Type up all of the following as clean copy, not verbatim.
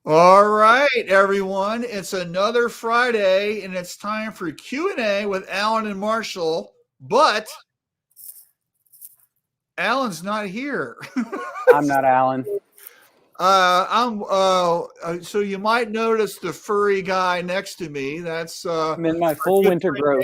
All right, everyone. It's another Friday, and it's time for Q&A with Alan and Marshall. But Alan's not here. I'm not Alan. So you might notice the furry guy next to me. That's I'm in my full winter growth.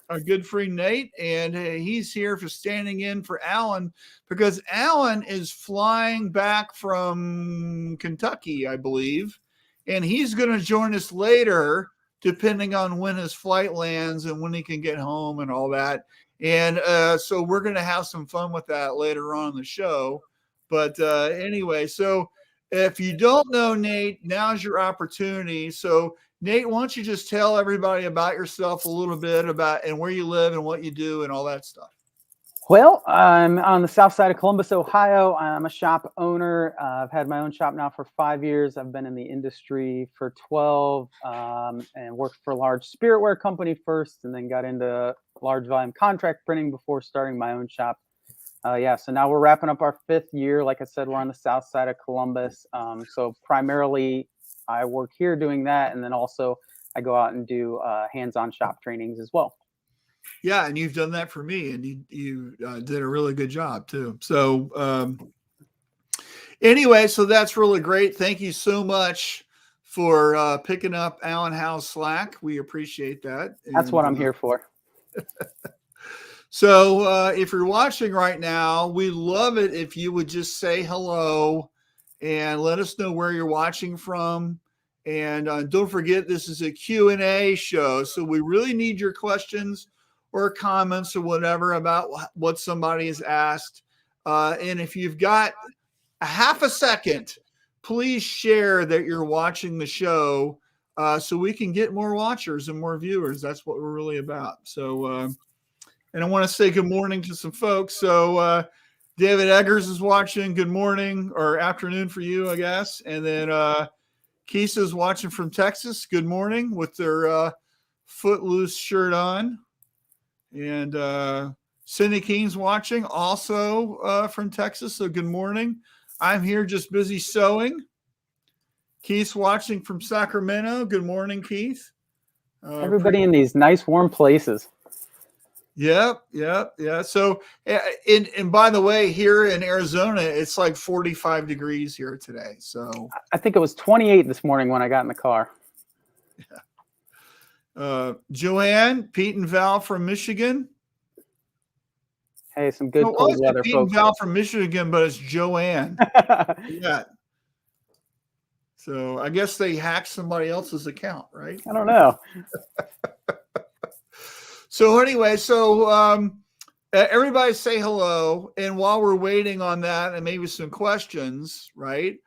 Our good friend Nate, and he's here for standing in for Alan because Alan is flying back from Kentucky, I believe, and he's going to join us later, depending on when his flight lands and when he can get home and all that. And so we're going to have some fun with that later on in the show. But anyway, so if you don't know Nate, now's your opportunity. So Nate, why don't you just tell everybody about yourself a little bit about and where you live and what you do and all that stuff. Well, I'm on the south side of Columbus, Ohio. I'm a shop owner. I've had my own shop now for 5 years. I've been in the industry for 12 and worked for a large spiritware company first and then got into large volume contract printing before starting my own shop. So now we're wrapping up our 5th year. Like I said, we're on the south side of Columbus. So primarily I work here doing that. And then also I go out and do hands-on shop trainings as well. Yeah. And you've done that for me, and you did a really good job too. So anyway, so that's really great. Thank you so much for picking up Alan Howe's slack. We appreciate that. That's what I'm here for. So if you're watching right now, we love it if you would just say hello and let us know where you're watching from. And don't forget, this is a Q&A show. So we really need your questions or comments or whatever about what somebody has asked. And if you've got a half a second, please share that you're watching the show so we can get more watchers and more viewers. That's what we're really about. So, and I want to say good morning to some folks. So David Eggers is watching. Good morning or afternoon for you, I guess. And then Keisa is watching from Texas. Good morning with their Footloose shirt on. And Cindy Keen's watching also from Texas. So good morning. I'm here just busy sewing. Keith's watching from Sacramento. Good morning, Keith. Everybody in these nice warm places. Yep. So, and by the way, here in Arizona, it's like 45 degrees here today. So I think it was 28 this morning when I got in the car. Yeah. Joanne, Pete and Val from Michigan. Hey, some good cold weather, Pete folks. and Val from Michigan, but it's Joanne. Yeah. So I guess they hacked somebody else's account, right? I don't know. So anyway, everybody say hello. And while we're waiting on that and maybe some questions, right?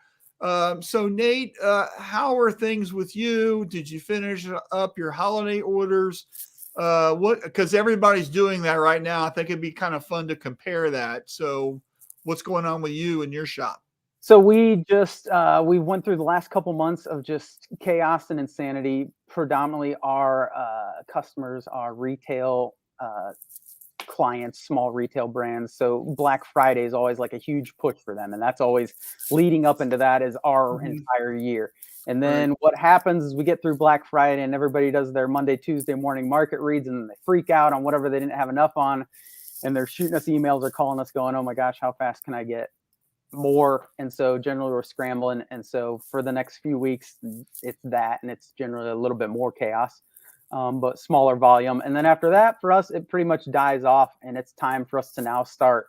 So Nate, how are things with you? Did you finish up your holiday orders? Because everybody's doing that right now. I think it'd be kind of fun to compare that. So what's going on with you and your shop? So we just we went through the last couple months of just chaos and insanity. Predominantly our customers are retail clients, small retail brands. So Black Friday is always like a huge push for them. And that's always leading up into that is our entire year. And then what happens is we get through Black Friday and everybody does their Monday, Tuesday morning market reads and they freak out on whatever they didn't have enough on. And they're shooting us emails or calling us going, oh my gosh, how fast can I get more? And so generally we're scrambling. And so for the next few weeks, it's that, and it's generally a little bit more chaos, but smaller volume. And then after that, for us, it pretty much dies off, and it's time for us to now start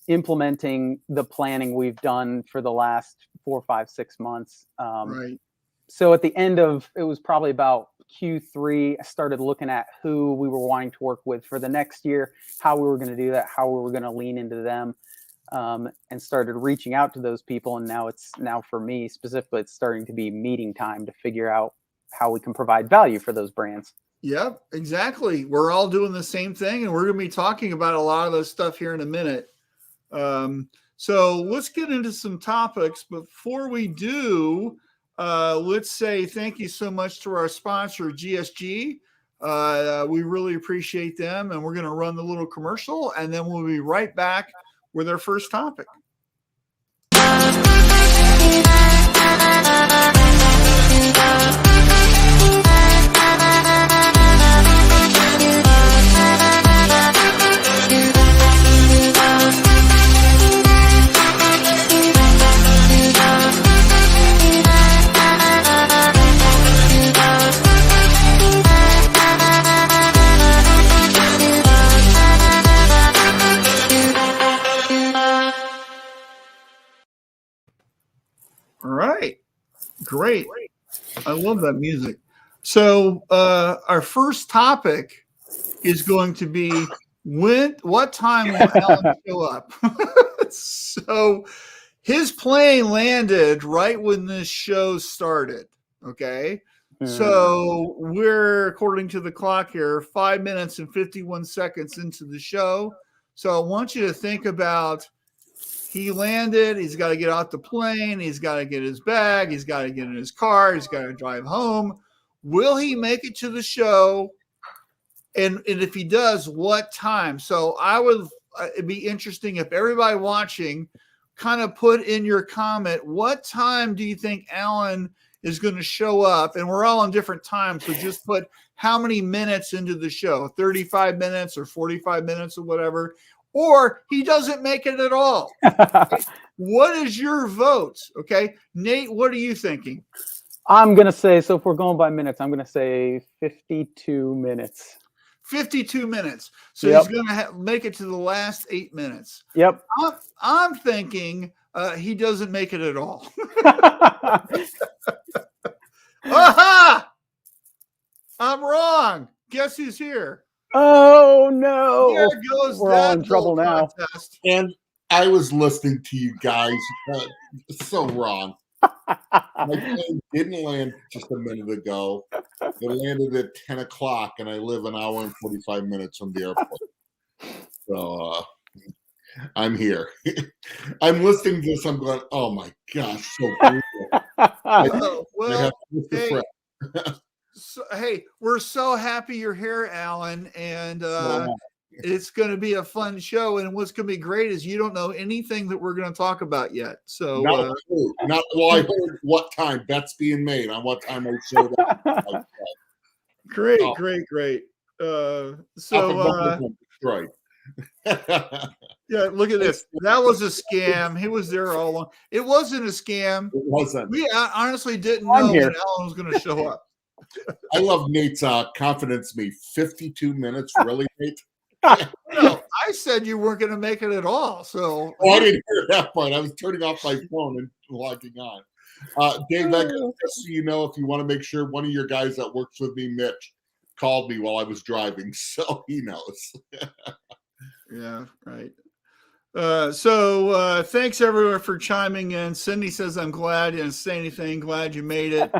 implementing the planning we've done for the last 4, 5, 6 months. So at the end of, it was probably about Q3, I started looking at who we were wanting to work with for the next year, how we were going to do that, how we were going to lean into them. And started reaching out to those people. And now for me specifically, it's starting to be meeting time to figure out how we can provide value for those brands. Yep, exactly. We're all doing the same thing, and we're going to be talking about a lot of this stuff here in a minute. So let's get into some topics. Before we do, let's say thank you so much to our sponsor, GSG. We really appreciate them, and we're going to run the little commercial, and then we'll be right back with our first topic. All right. Great. I love that music. So our first topic is going to be what time will Alan show up? So his plane landed right when this show started. Okay. So we're, according to the clock here, 5 minutes and 51 seconds into the show. So I want you to think about, he landed, he's got to get off the plane, he's got to get his bag, he's got to get in his car, he's got to drive home. Will he make it to the show? And if he does, what time? So it'd be interesting if everybody watching kind of put in your comment, what time do you think Alan is going to show up? And we're all on different times, so just put how many minutes into the show, 35 minutes or 45 minutes or whatever, or he doesn't make it at all. What is your vote? Okay, Nate, what are you thinking? I'm going to say, so if we're going by minutes, I'm going to say 52 minutes. 52 minutes. So he's going to make it to the last 8 minutes. Yep. I'm thinking he doesn't make it at all. Aha! I'm wrong. Guess who's here? Oh, no. There goes We're all in trouble now. Contest. And I was listening to you guys. So wrong. My plane didn't land just a minute ago. It landed at 10 o'clock, and I live an hour and 45 minutes from the airport. So I'm here. I'm listening to this. I'm going, oh, my gosh, so brutal. Hey, we're so happy you're here, Alan, and it's going to be a fun show. And what's going to be great is you don't know anything that we're going to talk about yet. So not well, I heard what time bets being made on what time I showed up. Great. Right. Yeah, look at this. That was a scam. He was there all along. It wasn't a scam. It wasn't. We honestly didn't know when Alan was going to show up. I love Nate's confidence in me. 52 minutes, really, Nate? No, I said you weren't going to make it at all. So I didn't hear that part. I was turning off my phone and logging on. Dave, just so you know, if you want to make sure, one of your guys that works with me, Mitch, called me while I was driving, so he knows. Yeah, right. So thanks everyone for chiming in. Cindy says, I'm glad you didn't say anything. Glad you made it.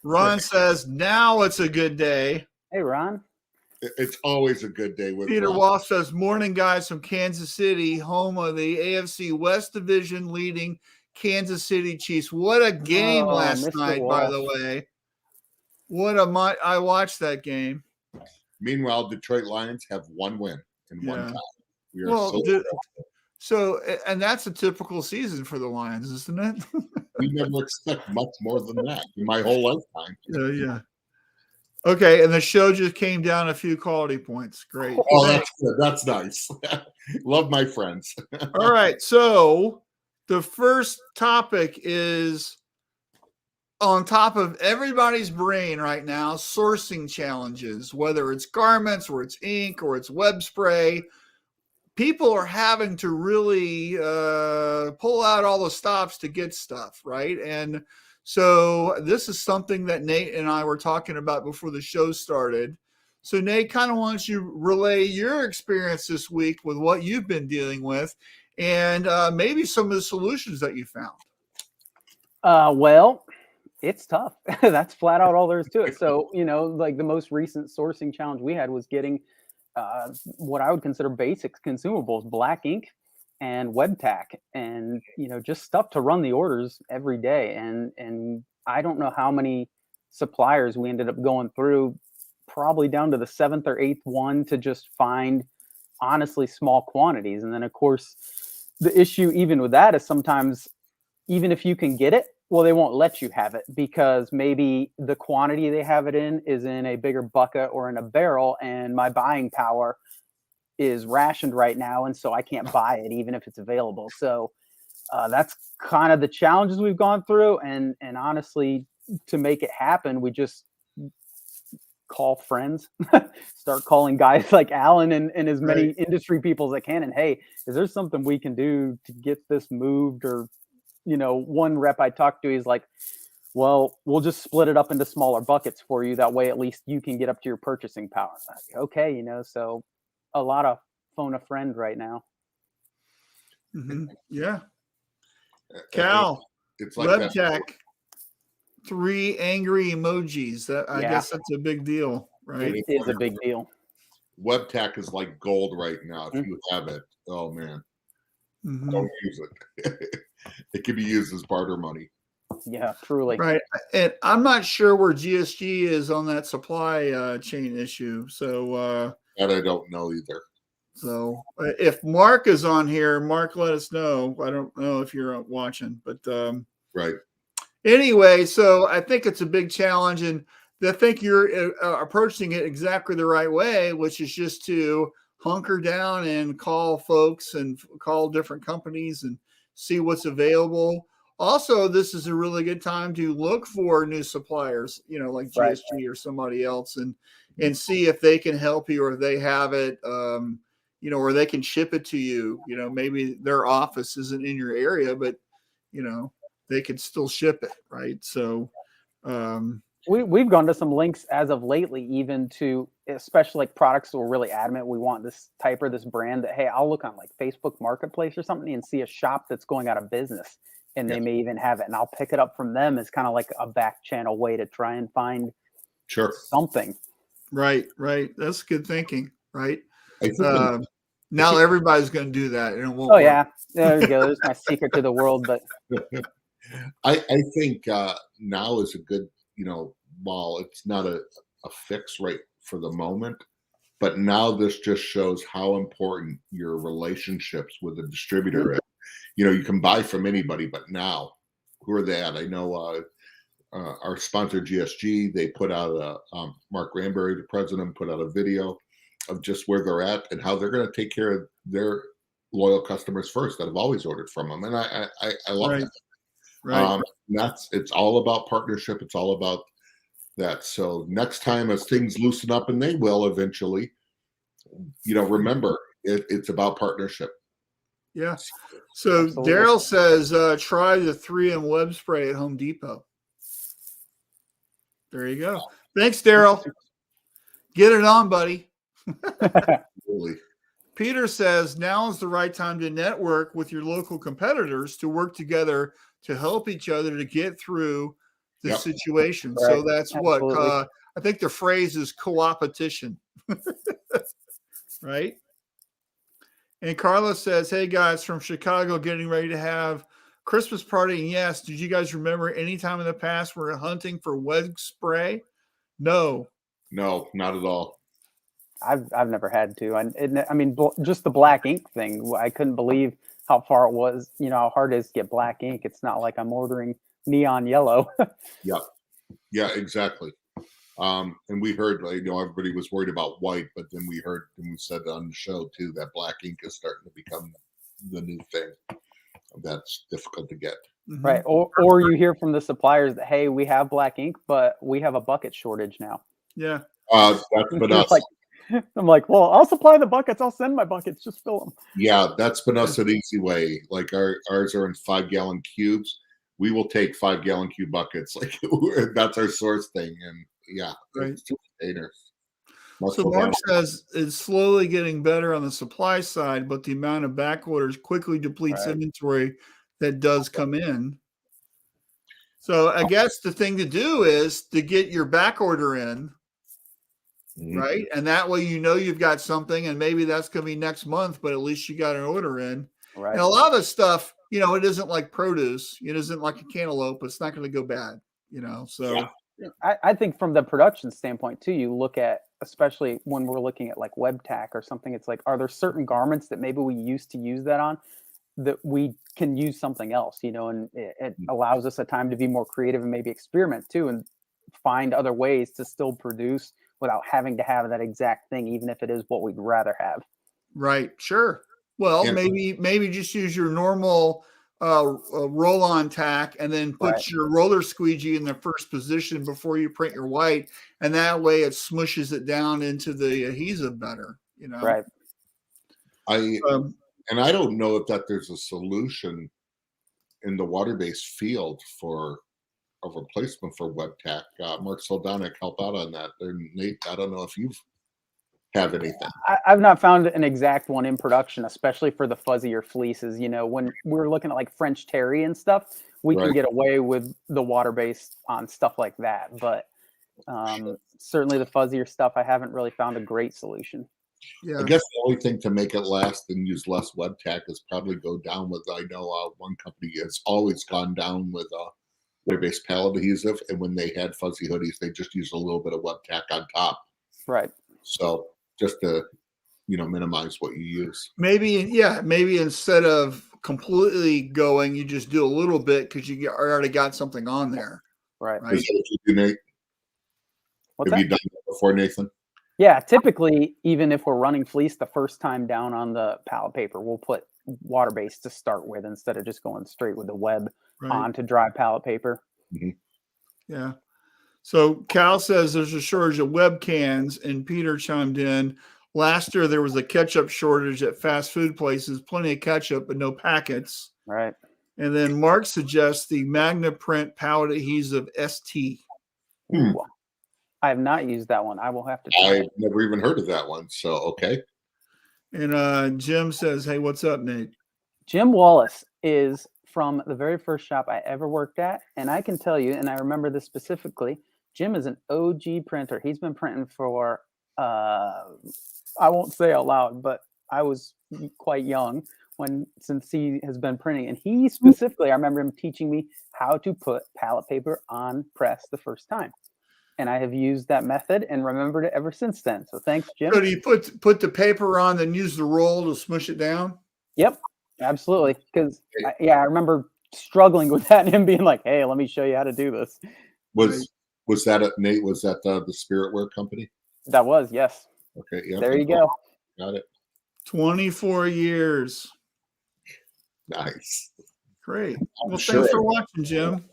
Ron says, now it's a good day. Hey, Ron. It's always a good day with Peter Ron. Wolf says, morning guys from Kansas City, home of the AFC West Division leading Kansas City Chiefs. What a game last Mr. night, Wolf. by the way. I watched that game. Meanwhile, Detroit Lions have one win in one time. We are so, and that's a typical season for the Lions, isn't it? We never expect much more than that in my whole lifetime. Yeah. Okay, and the show just came down a few quality points. Great. Oh, that's good. That's nice. Love my friends. All right, so the first topic is on top of everybody's brain right now, sourcing challenges, whether it's garments or it's ink or it's web spray. People are having to really pull out all the stops to get stuff, right? And so this is something that Nate and I were talking about before the show started. So Nate, kind of wants you to relay your experience this week with what you've been dealing with and maybe some of the solutions that you found. Well, it's tough. That's flat out all there is to it. So, like the most recent sourcing challenge we had was getting what I would consider basic consumables, black ink and web tack, and just stuff to run the orders every day. And I don't know how many suppliers we ended up going through, probably down to the 7th or 8th one to just find honestly small quantities. And then of course the issue even with that is sometimes even if you can get it, well, they won't let you have it because maybe the quantity they have it in is in a bigger bucket or in a barrel, and my buying power is rationed right now, and so I can't buy it even if it's available. So that's kind of the challenges we've gone through, and honestly, to make it happen, we just call friends, start calling guys like Alan and as many industry people as I can, and hey, is there something we can do to get this moved or one rep I talked to, he's like, well, we'll just split it up into smaller buckets for you. That way, at least you can get up to your purchasing power. I'm like, okay, so a lot of phone a friend right now. Yeah. Cal, it's like web that. tech, 3 angry emojis. That I guess that's a big deal, right? It is a big deal. Web tech is like gold right now. If you have it, oh man, don't use it. It can be used as barter money. Yeah, truly. Right. And I'm not sure where GSG is on that supply chain issue. So that I don't know either. So if Mark is on here, Mark, let us know. I don't know if you're watching, but right. Anyway, so I think it's a big challenge, and I think you're approaching it exactly the right way, which is just to hunker down and call folks and call different companies and see what's available. Also, this is a really good time to look for new suppliers, like GSG or somebody else, and see if they can help you or they have it, or they can ship it to you. Maybe their office isn't in your area, but they could still ship it, right? So we've gone to some links as of lately, even to especially like products that we're really adamant we want this type or this brand, that hey, I'll look on like Facebook Marketplace or something and see a shop that's going out of business, and they may even have it, and I'll pick it up from them as kind of like a back channel way to try and find something. Right. That's good thinking, right? Now everybody's going to do that, and it won't work. Yeah, there we go. There's my secret to the world. But I think now is a good, while it's not a fix right for the moment, but now this just shows how important your relationships with a distributor is. You can buy from anybody, but now who are they at? I know our sponsor GSG, they put out Mark Ramberry, the president, put out a video of just where they're at and how they're going to take care of their loyal customers first that have always ordered from them. And I love that. Right. It's all about partnership. It's all about that. So next time as things loosen up, and they will eventually, remember it's about partnership. Yeah. So Daryl says, try the 3M web spray at Home Depot. There you go. Thanks, Daryl. Get it on, buddy. Really. Peter says, now is the right time to network with your local competitors to work together to help each other to get through the situation. Right. So that's what I think the phrase is co-opetition. Right. And Carlos says, hey guys, from Chicago, getting ready to have Christmas party. And yes, did you guys remember any time in the past we're hunting for web spray? No, not at all. I've never had to. I mean, just the black ink thing. I couldn't believe how far it was. How hard it is to get black ink. It's not like I'm ordering neon yellow. Yeah, exactly. And we heard, everybody was worried about white, but then we heard, and we said on the show too, that black ink is starting to become the new thing. That's difficult to get. Right. Or you hear from the suppliers that, hey, we have black ink, but we have a bucket shortage now. Yeah. That's been us. I'm like, well, I'll supply the buckets. I'll send my buckets. Just fill them. Yeah, that's been us an easy way. Like ours are in 5-gallon cubes. We will take 5-gallon cube buckets. Like that's our source thing. And right. Containers. So Mark says it's slowly getting better on the supply side, but the amount of back orders quickly depletes inventory that does come in. So I guess the thing to do is to get your back order in, right? And that way you've got something, and maybe that's going to be next month, but at least you got an order in. Right. And a lot of the stuff, it isn't like produce. It isn't like a cantaloupe. It's not going to go bad, so. Yeah. I think from the production standpoint too, you look at, especially when we're looking at like web tack or something, it's like, are there certain garments that maybe we used to use that on that we can use something else, and it allows us a time to be more creative and maybe experiment too, and find other ways to still produce without having to have that exact thing, even if it is what we'd rather have. Right. Sure. Well, maybe just use your normal roll-on tack and then put your roller squeegee in the first position before you print your white, and that way it smushes it down into the adhesive better. Right. And I don't know if that there's a solution in the water-based field for a replacement for WebTech. Mark Soldonic help out on that. And Nate, I don't know if you have anything. I've not found an exact one in production, especially for the fuzzier fleeces. You know, when we're looking at like French terry and stuff, we can get away with the water-based on stuff like that. But certainly the fuzzier stuff, I haven't really found a great solution. Yeah. I guess the only thing to make it last and use less WebTech is probably go down with, I know one company has always gone down with water-based palette adhesive, and when they had fuzzy hoodies, they just used a little bit of WebTech on top. Right. So just to, minimize what you use. Maybe instead of completely going, you just do a little bit because you already got something on there. Right. Is that what you do, Nate? What's Have that? you done that before, Nathan? Yeah, typically, even if we're running fleece the first time down on the palette paper, we'll put water-based to start with instead of just going straight with the web onto dry palette paper. Mm-hmm. Yeah. So Cal says there's a shortage of web cans, and Peter chimed in. Last year, there was a ketchup shortage at fast food places, plenty of ketchup, but no packets. Right. And then Mark suggests the Magna Print palette adhesive ST. Ooh, I have not used that one. I will have to try I've never even heard of that one. So, okay. And Jim says, hey, what's up, Nate? Jim Wallace is from the very first shop I ever worked at. And I can tell you, and I remember this specifically, Jim is an OG printer. He's been printing for, I won't say out loud, but I was quite young since he has been printing. And he specifically, I remember him teaching me how to put palette paper on press the first time. And I have used that method and remembered it ever since then. So thanks, Jim. So do you put the paper on, then use the roll to smush it down? Yep, absolutely. Because I remember struggling with that and him being like, "Hey, let me show you how to do this." Was that Nate? Was that the Spiritware company? That was, yes. Okay, yeah. There you go. Got it. 24 years. Nice. Great. Well, thanks for watching, Jim.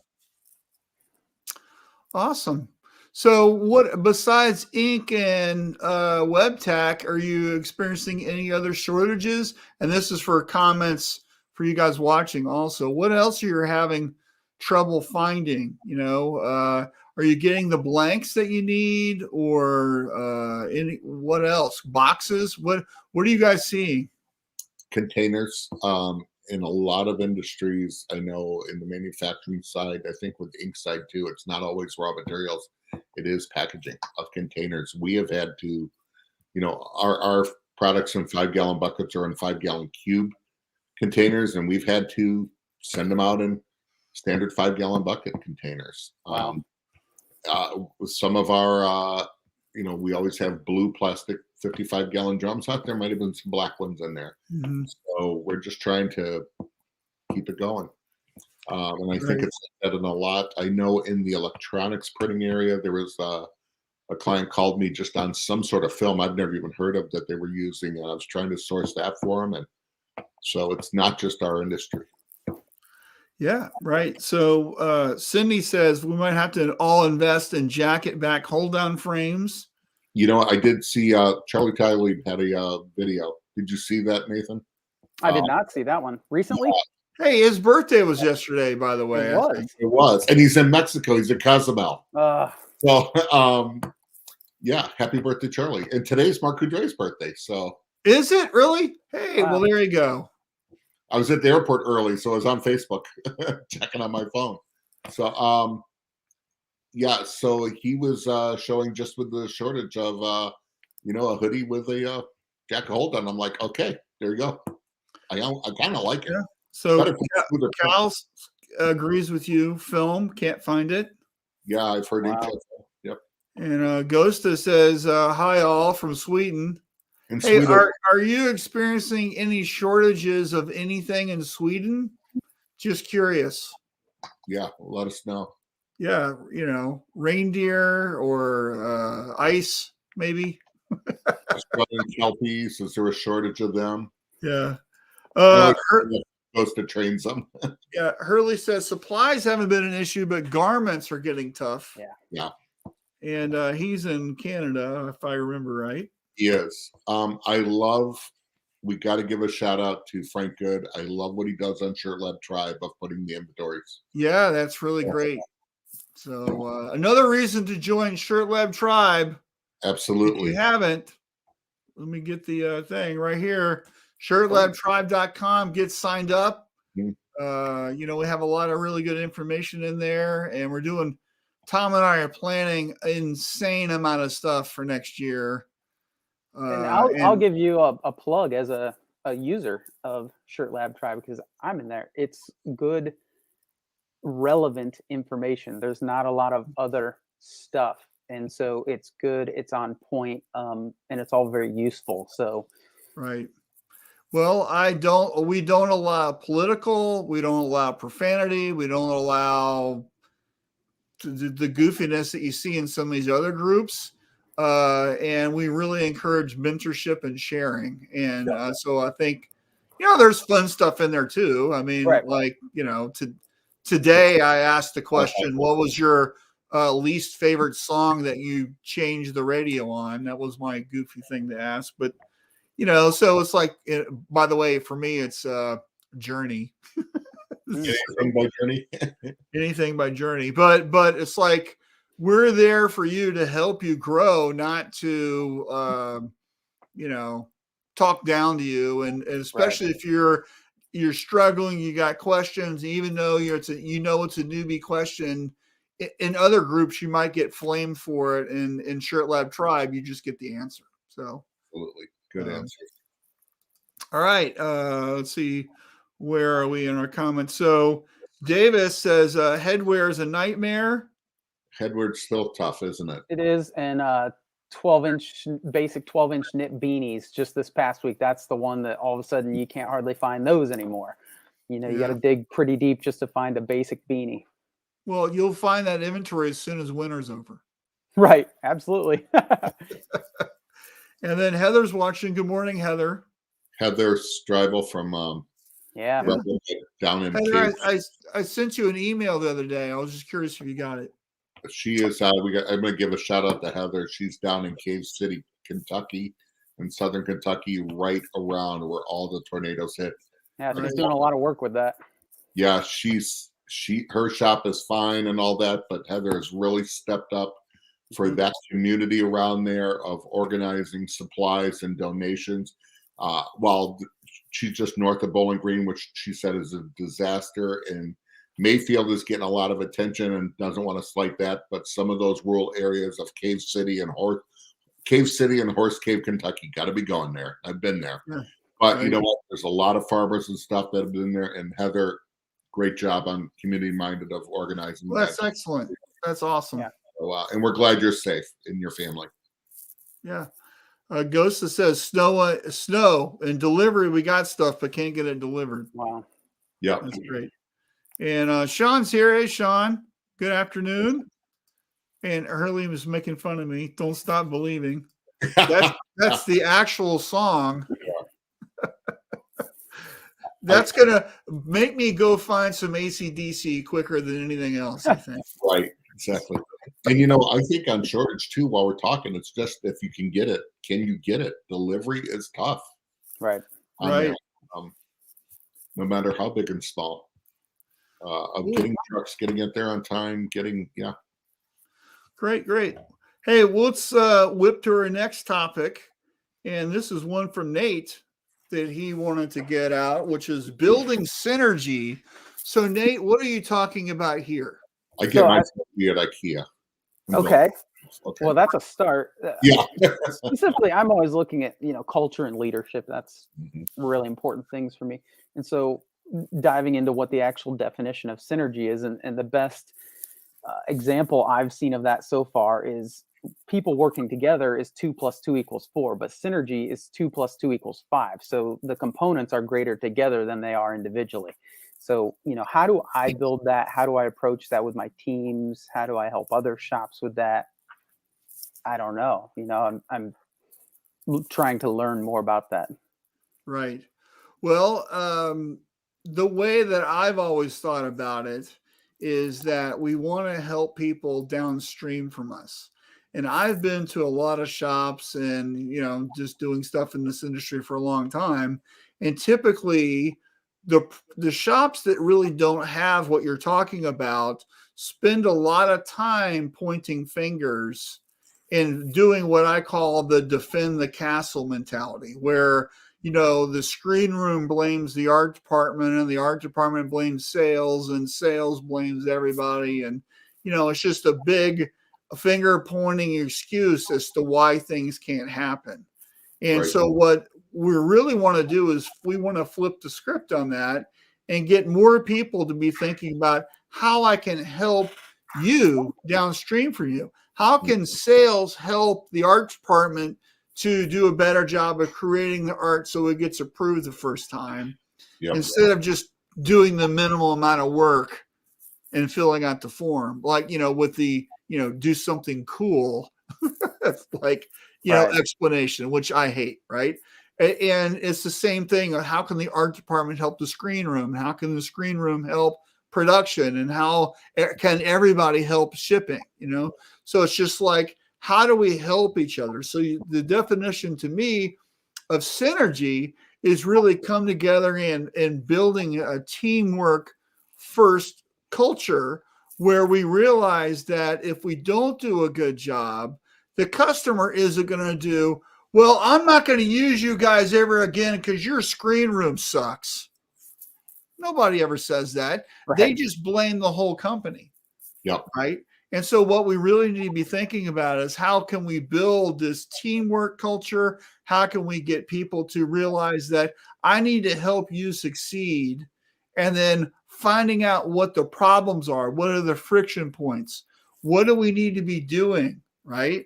Awesome. So what, besides ink and WebTech, are you experiencing any other shortages? And this is for comments for you guys watching also. What else are you having trouble finding? Are you getting the blanks that you need, or what else? Boxes? What are you guys seeing? Containers. In a lot of industries, I know in the manufacturing side, I think with the ink side too, it's not always raw materials. It is packaging of containers. We have had to, our products in 5-gallon buckets are in 5-gallon cube containers, and we've had to send them out in standard 5-gallon bucket containers. Wow. Some of our, we always have blue plastic 55-gallon drums out there. Might have been some black ones in there. Mm-hmm. So we're just trying to keep it going. And I think it's that in a lot. I know in the electronics printing area, there was a client called me just on some sort of film I've never even heard of that they were using, and I was trying to source that for them. And so it's not just our industry. Yeah, right. So Cindy says we might have to all invest in jacket back hold down frames. I did see Charlie Tyler had a video. Did you see that, Nathan? I did not see that one recently. Hey, his birthday was yesterday, by the way. It was. And he's in Mexico. He's in Cozumel. So, yeah, happy birthday, Charlie. And today's Mark Coudre's birthday. So, is it really? Hey, wow. Well, there you go. I was at the airport early, so I was on Facebook checking on my phone. So, yeah, so he was showing just with the shortage of, a hoodie with a jacket hold on. I'm like, okay, there you go. I kind of like it. Yeah. So Cal agrees with you. Film, can't find it. Yeah, I've heard wow. Yep. And Ghosta says, hi all from Sweden. Hey, are you experiencing any shortages of anything in Sweden? Just curious. Yeah, let us know. Yeah, reindeer or ice, maybe. Kelpies, is there a shortage of them? Yeah. Supposed to train some. Yeah, Hurley says supplies haven't been an issue, but garments are getting tough. Yeah. And he's in Canada, if I remember right. He is. I love we got to give a shout out to Frank Good. I love what he does on Shirt Lab Tribe of putting the inventories. Yeah, that's really great. So another reason to join Shirt Lab Tribe. If Absolutely. you haven't, let me get the thing right here. shirtlabtribe.com. Get signed up. Mhm. We have a lot of really good information in there, and Tom and I are planning an insane amount of stuff for next year. And I'll give you a plug as a user of Shirt Lab Tribe because I'm in there. It's good, relevant information. There's not a lot of other stuff. And so it's good, it's on point, and it's all very useful. So right. Well, we don't allow political, we don't allow profanity, we don't allow the goofiness that you see in some of these other groups. And we really encourage mentorship and sharing. And so I think, there's fun stuff in there too. I mean, right. today I asked the question, what was your least favorite song that you changed the radio on? That was my goofy thing to ask. But, so it's like, by the way, for me, it's Journey. Anything by Journey? Anything by Journey. But it's like, we're there for you to help you grow, not to, talk down to you. And especially if you're struggling, you got questions, even though it's a newbie question. In other groups, you might get flamed for it. In Shirt Lab Tribe, you just get the answer. So Absolutely. Good answer. All right. Let's see. Where are we in our comments? So Davis says headwear is a nightmare. Headwear's still tough, isn't it? It is. And 12-inch basic 12-inch knit beanies just this past week. That's the one that all of a sudden you can't hardly find those anymore. You got to dig pretty deep just to find a basic beanie. Well, you'll find that inventory as soon as winter's over. Right. Absolutely. And then Heather's watching. Good morning, Heather. Heather Stribel from down in Heather, I sent you an email the other day. I was just curious if you got it. She is. I'm going to give a shout out to Heather. She's down in Cave City, Kentucky, in southern Kentucky, right around where all the tornadoes hit. Yeah, she's doing a lot of work with that. Yeah, her shop is fine and all that, but Heather has really stepped up for that community around there of organizing supplies and donations. While she's just north of Bowling Green, which she said is a disaster, and Mayfield is getting a lot of attention and doesn't want to slight that, but some of those rural areas of Cave City and Horse Cave, Kentucky, got to be going there. I've been there. Yeah. But you know what? There's a lot of farmers and stuff that have been there, and Heather, great job on community-minded of organizing. Well, that's excellent. That's awesome. Yeah. So, and we're glad you're safe in your family. Yeah. Ghost says snow and delivery. We got stuff, but can't get it delivered. Wow. Yeah. That's great. And Sean's here. Hey, Sean. Good afternoon. And Hurley was making fun of me. Don't stop believing. That's the actual song. That's going to make me go find some AC/DC quicker than anything else, I think. Right. Exactly. And, I think on shortage too, while we're talking, it's just if you can get it, can you get it? Delivery is tough. Right. Right. No matter how big and small. Of getting trucks, getting it there on time, Great. Hey, let's whip to our next topic. And this is one from Nate that he wanted to get out, which is building synergy. So, Nate, what are you talking about here? I get my synergy at IKEA. Okay. Well, that's a start. Yeah. Specifically, I'm always looking at, culture and leadership. That's really important things for me. And so diving into what the actual definition of synergy is, and the best example I've seen of that so far is people working together is 2 + 2 = 4, but synergy is 2 + 2 = 5. So the components are greater together than they are individually. So, how do I build that? How do I approach that with my teams? How do I help other shops with that? I don't know. I'm trying to learn more about that. Right. Well, the way that I've always thought about it is that we want to help people downstream from us. And I've been to a lot of shops and, just doing stuff in this industry for a long time. And typically the shops that really don't have what you're talking about spend a lot of time pointing fingers and doing what I call the defend the castle mentality, where the screen room blames the art department and the art department blames sales and sales blames everybody. And, it's just a big finger pointing excuse as to why things can't happen. And so what we really want to do is we want to flip the script on that and get more people to be thinking about how I can help you downstream for you. How can sales help the art department to do a better job of creating the art so it gets approved the first time, instead of just doing the minimal amount of work and filling out the form, like, with the, do something cool, like, explanation, which I hate. Right. And it's the same thing. How can the art department help the screen room? How can the screen room help production? And how can everybody help shipping? So it's just like, how do we help each other? So the definition to me of synergy is really come together and building a teamwork first culture, where we realize that if we don't do a good job, the customer isn't going to do, well, I'm not going to use you guys ever again because your screen room sucks. Nobody ever says that. Right. They just blame the whole company. Yep. Right. And so what we really need to be thinking about is, how can we build this teamwork culture? How can we get people to realize that I need to help you succeed? And then finding out what the problems are. What are the friction points? What do we need to be doing? Right.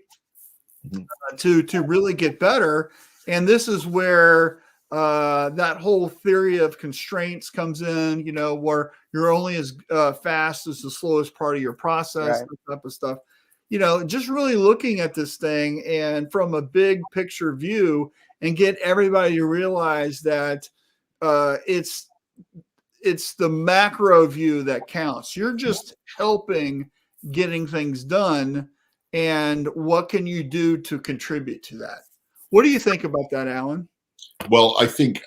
To really get better. And this is where that whole theory of constraints comes in, where you're only as fast as the slowest part of your process, that type of stuff. Just really looking at this thing and from a big picture view, and get everybody to realize that it's the macro view that counts. You're just helping getting things done. And what can you do to contribute to that? What do you think about that, Alan? Well, I think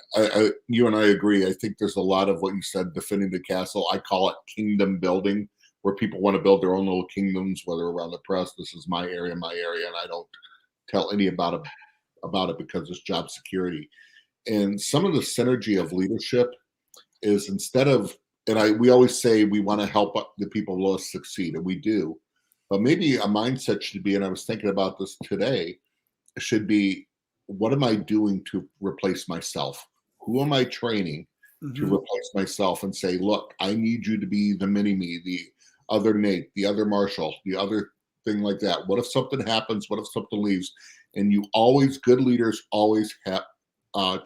you and I agree. I think there's a lot of what you said, defending the castle. I call it kingdom building, where people want to build their own little kingdoms, whether around the press. This is my area, and I don't tell any about it because it's job security. And some of the synergy of leadership is, instead of, we always say we want to help the people below us succeed, and we do. But maybe a mindset should be, and I was thinking about this today, should be, what am I doing to replace myself? Who am I training to replace myself, and say, look, I need you to be the mini me, the other Nate, the other Marshall, the other thing like that. What if something happens? What if something leaves? And good leaders always have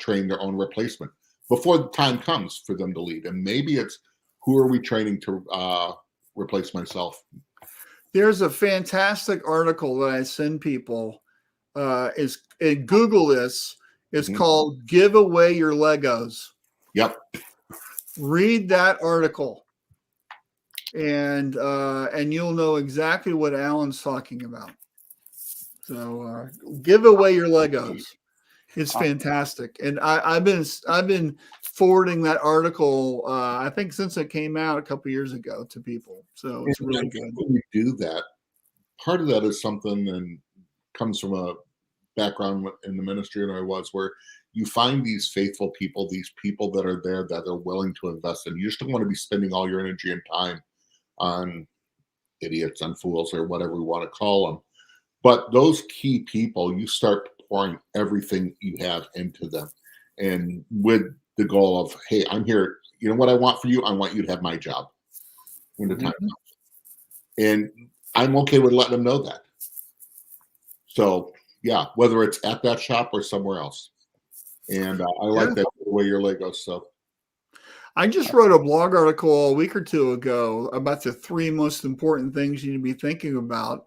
train their own replacement before the time comes for them to lead. And maybe it's, who are we training to replace myself? There's a fantastic article that I send people. Google this. It's called "Give Away Your Legos." Yep. Read that article, and you'll know exactly what Alan's talking about. So, give away your Legos. It's fantastic, and I've been forwarding that article. I think since it came out a couple years ago to people. So it's really good. When you do that, part of that is something, and comes from a background in the ministry, and I was, where you find these faithful people, these people that are there, that are willing to invest in. You just don't want to be spending all your energy and time on idiots, on fools, or whatever we want to call them. But those key people, you start pouring everything you have into them, and with the goal of, hey, I'm here. You know what I want for you? I want you to have my job when the time comes. And I'm okay with letting them know that. So, yeah, whether it's at that shop or somewhere else. And I like that way your Legos. So I just wrote a blog article a week or two ago about the 3 most important things you need to be thinking about,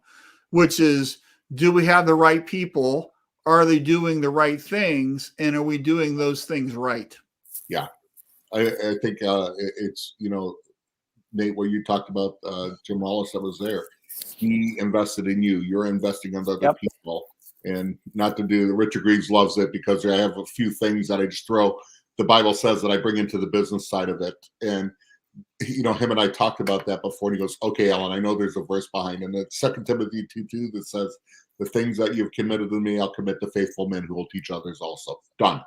which is, do we have the right people? Are they doing the right things? And are we doing those things right? Yeah, I think it's, Nate, where you talked about Jim Wallace that was there. He invested in you. You're investing in other Yep. people. And not to do, Richard Greaves loves it because I have a few things that I just throw. The Bible says that I bring into the business side of it. And, him and I talked about that before. And he goes, okay, Alan, I know there's a verse behind it. And it's 2 Timothy 2:2 that says, the things that you've committed to me, I'll commit to faithful men who will teach others also. Done.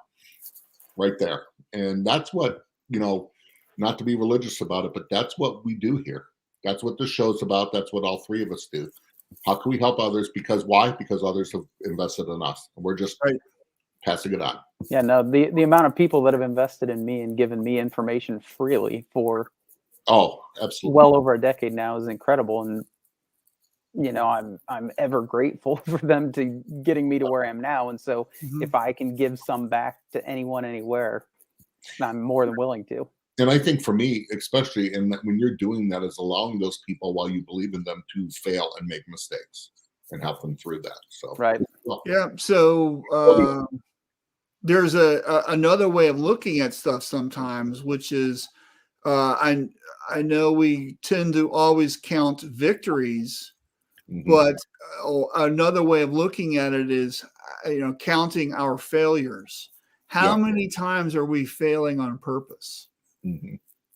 Right there. And that's what, not to be religious about it, but that's what we do here. That's what this show's about. That's what all three of us do. How can we help others? Because why? Because others have invested in us. And we're just passing it on. Yeah, no, the amount of people that have invested in me and given me information freely for absolutely well over a decade now is incredible. And I'm ever grateful for them to getting me to where I am now. And so if I can give some back to anyone anywhere, I'm more than willing to. And I think for me, especially when you're doing that, is allowing those people, while you believe in them, to fail and make mistakes and help them through that. So right. Yeah. So there's another way of looking at stuff sometimes, which is I know we tend to always count victories, but another way of looking at it is counting our failures. How many times are we failing on purpose?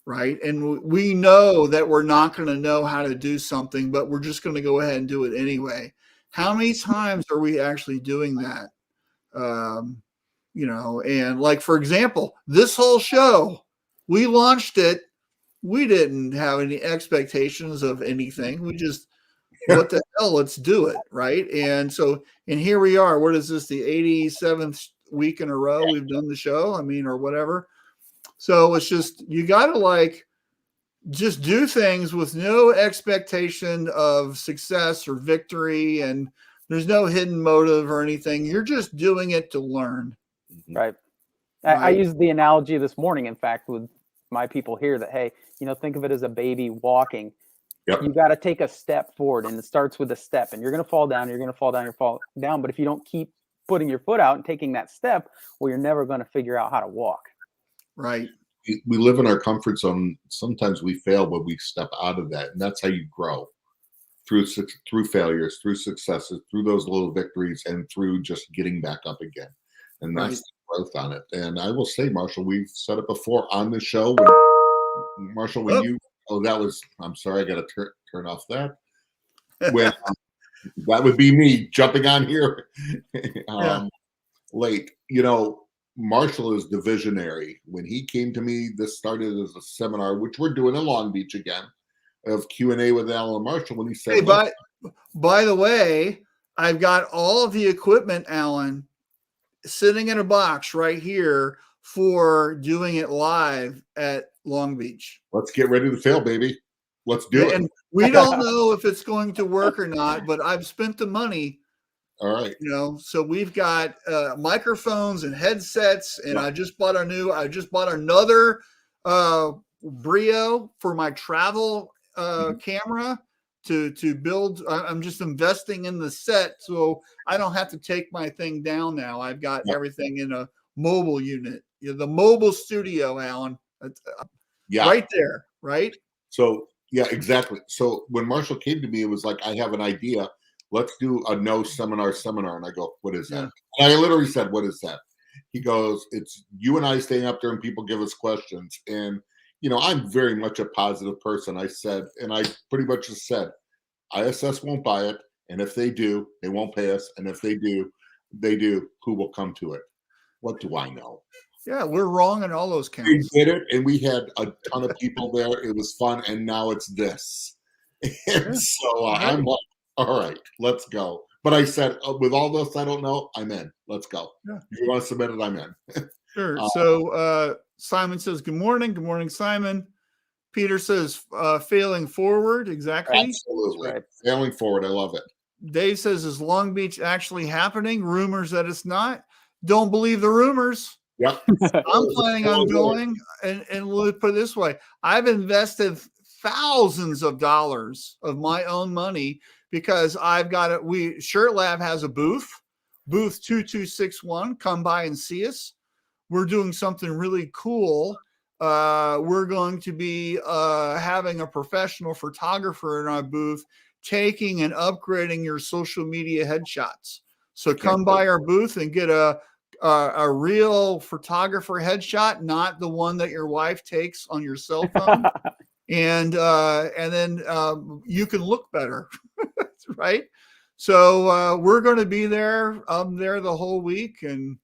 Right. And we know that we're not going to know how to do something, but we're just going to go ahead and do it anyway. How many times are we actually doing that? And like, for example, this whole show, we launched it. We didn't have any expectations of anything. We just, what the hell, let's do it. Right. And here we are. What is this? The 87th week in a row we've done the show. Or whatever. So it's just, you got to just do things with no expectation of success or victory. And there's no hidden motive or anything. You're just doing it to learn. Right. I used the analogy this morning, in fact, with my people here that, hey, think of it as a baby walking. Yep. You got to take a step forward, and it starts with a step, and you're going to fall down. You're going to fall down. You're fall down. But if you don't keep putting your foot out and taking that step, well, you're never going to figure out how to walk. Right. We live in our comfort zone. Sometimes we fail, but we step out of that. And that's how you grow through failures, through successes, through those little victories, and through just getting back up again. And that's the growth on it. And I will say, Marshall, we've said it before on the show. I'm sorry, I got to turn off that. When that would be me jumping on here late. Marshall is the visionary. When he came to me, this started as a seminar, which we're doing in Long Beach again, of Q&A with Alan Marshall. When he said, hey, by the way, I've got all of the equipment, Alan, sitting in a box right here for doing it live at Long Beach. Let's get ready to fail, baby. Let's do it. And we don't know if it's going to work or not, but I've spent the money. All right. So we've got microphones and headsets, and I just bought another Brio for my travel camera to build. I'm just investing in the set so I don't have to take my thing down now. I've got everything in a mobile unit. The mobile studio, Alan. Right there, right? So, yeah, exactly. So when Marshall came to me, it was like, I have an idea. Let's do a no seminar. And I go, what is that? And I literally said, what is that? He goes, it's you and I staying up there and people give us questions. And, I'm very much a positive person. I said, and I pretty much just said, ISS won't buy it. And if they do, they won't pay us. And if they do, who will come to it? What do I know? Yeah, we're wrong on all those counts. We did it, and we had a ton of people there. It was fun, and now it's this. And so I'm like, all right, let's go. But I said, with all this I don't know, I'm in. Let's go. Yeah. If you want to submit it, I'm in. Sure. So Simon says, good morning. Good morning, Simon. Peter says, failing forward. Exactly. Absolutely. Right. Failing forward. I love it. Dave says, is Long Beach actually happening? Rumors that it's not. Don't believe the rumors. Yep. I'm planning on going, and we'll put it this way. I've invested thousands of dollars of my own money because I've got it. Shirt Lab has a booth 2261. Come by and see us. We're doing something really cool we're going to be having a professional photographer in our booth taking and upgrading your social media headshots. So come by our booth and get a real photographer headshot, not the one that your wife takes on your cell phone. And then you can look better, right? So we're going to be there. I'm there the whole week and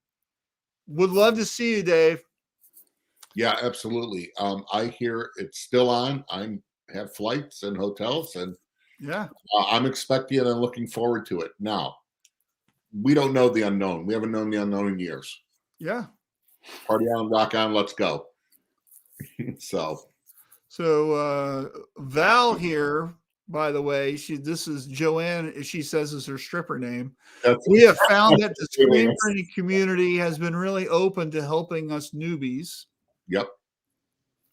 would love to see you, Dave. Yeah, absolutely. I hear it's still on. I have flights and hotels, and Yeah. I'm expecting and I'm looking forward to it. Now, we don't know the unknown. We haven't known the unknown in years. Yeah. Party on, rock on, let's go. So Val here, by the way, this is Joanne. She says is her stripper name. We have found that the screen printing community has been really open to helping us newbies. Yep.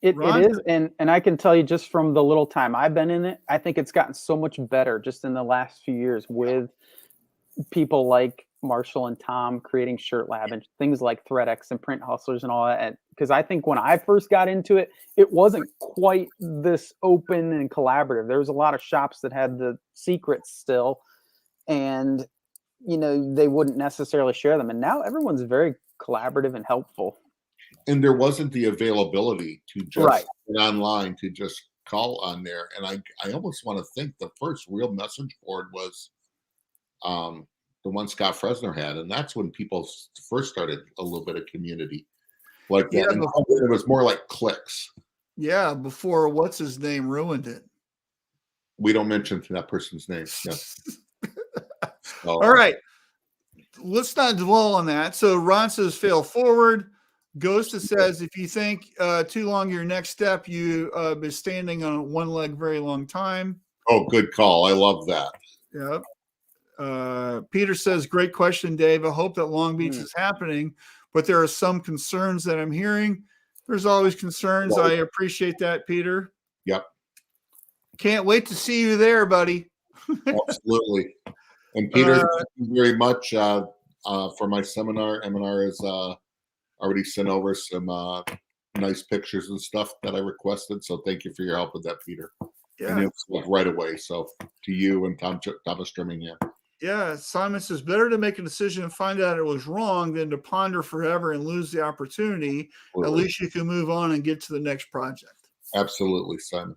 It is, and I can tell you just from the little time I've been in it, I think it's gotten so much better just in the last few years with people like Marshall and Tom creating Shirt Lab and things like ThreadX and Print Hustlers and all that. Because I think when I first got into it, it wasn't quite this open and collaborative. There was a lot of shops that had the secrets still, and they wouldn't necessarily share them. And now everyone's very collaborative and helpful. And there wasn't the availability to just get online, to just call on there. And I almost want to think the first real message board was the one Scott Fresner had. And that's when people first started a little bit of community like that. And it was more like clicks. Yeah, before what's his name ruined it. We don't mention that person's name. Yeah. All right. Let's not dwell on that. So Ron says fail forward. Ghosta says, if you think too long your next step, you been standing on one leg very long time. Oh, good call. I love that. Yep. Peter says, great question, Dave. I hope that Long Beach is happening, but there are some concerns that I'm hearing. There's always concerns. I appreciate that, Peter. Yep. Can't wait to see you there, buddy. Absolutely. And Peter, thank you very much for my seminar. M&R is already sent over some nice pictures and stuff that I requested. So thank you for your help with that, Peter. Yeah. And it's right away. So to you and Thomas Strimmingham. Yeah. Simon says better to make a decision and find out it was wrong than to ponder forever and lose the opportunity. Absolutely. At least you can move on and get to the next project. Absolutely, Simon.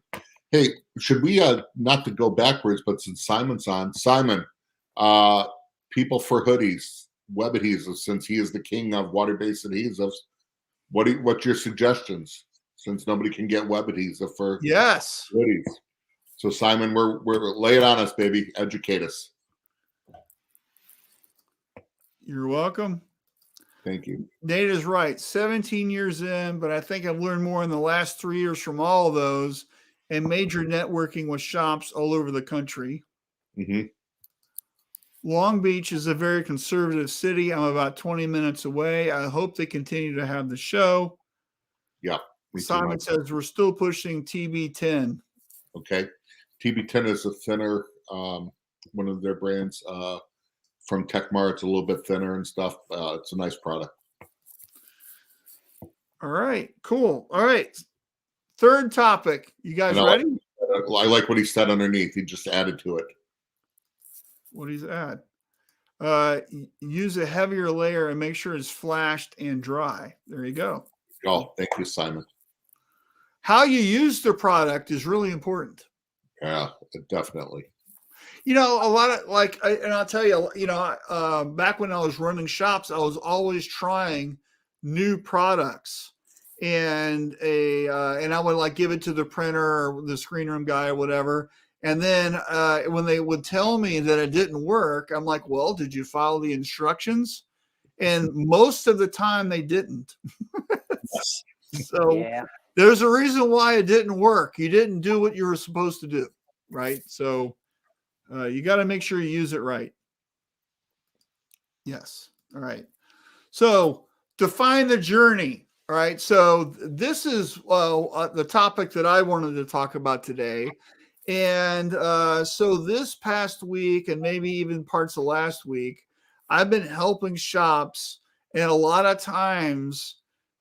Hey, should we not to go backwards, but since Simon's on, Simon, people for hoodies, web adhesives, since he is the king of water-based adhesives, what's your suggestions? Since nobody can get web adhesive for hoodies. So Simon, we're lay it on us, baby. Educate us. You're welcome. Thank you. Nate is right. 17 years in, but I think I've learned more in the last 3 years from all of those and major networking with shops all over the country. Mm-hmm. Long Beach is a very conservative city. I'm about 20 minutes away. I hope they continue to have the show. Yeah. Simon says we're still pushing TB10. Okay. TB10 is a thinner, one of their brands from Techmar. It's a little bit thinner and stuff. It's a nice product. All right. Cool. All right. Third topic. You guys ready? I like what he said underneath. He just added to it. What he's add? Use a heavier layer and make sure it's flashed and dry. There you go. Oh, thank you, Simon. How you use the product is really important. Yeah, definitely. A lot of and I'll tell you, back when I was running shops, I was always trying new products, and I would give it to the printer or the screen room guy or whatever. And then when they would tell me that it didn't work, I'm like, well, did you follow the instructions? And most of the time they didn't. So there's a reason why it didn't work. You didn't do what you were supposed to do, right? So you got to make sure you use it right. Yes. All right. So define the journey. All right. So this is the topic that I wanted to talk about today. And so this past week and maybe even parts of last week, I've been helping shops. And a lot of times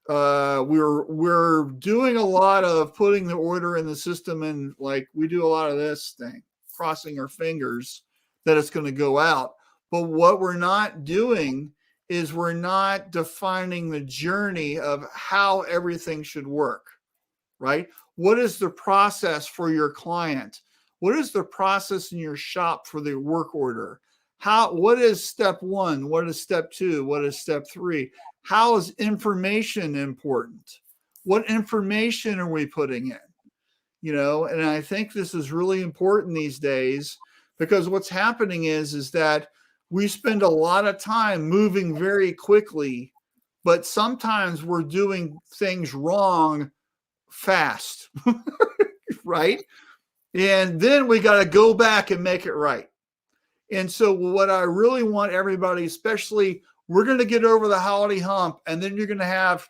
we're doing a lot of putting the order in the system, and like we do a lot of this thing, crossing our fingers that it's going to go out. But what we're not doing is we're not defining the journey of how everything should work, right? What is the process for your client? What is the process in your shop for the work order? What is step one? What is step two? What is step three? How is information important? What information are we putting in? And I think this is really important these days, because what's happening is that we spend a lot of time moving very quickly, but sometimes we're doing things wrong fast, right? And then we got to go back and make it right. And so what I really want everybody, especially, we're going to get over the holiday hump, and then you're going to have,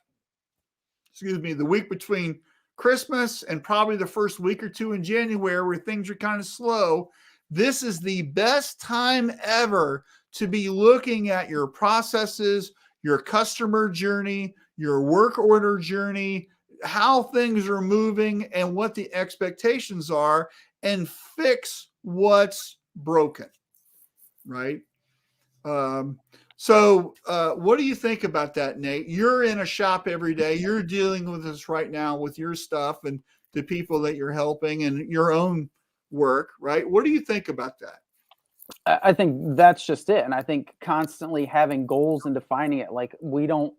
the week between Christmas and probably the first week or two in January where things are kind of slow. This is the best time ever to be looking at your processes, your customer journey, your work order journey, how things are moving and what the expectations are, and fix what's broken, right? So what do you think about that, Nate? You're in a shop every day. You're dealing with this right now with your stuff and the people that you're helping and your own work, right? What do you think about that? I think that's just it. And I think constantly having goals and defining it, like we don't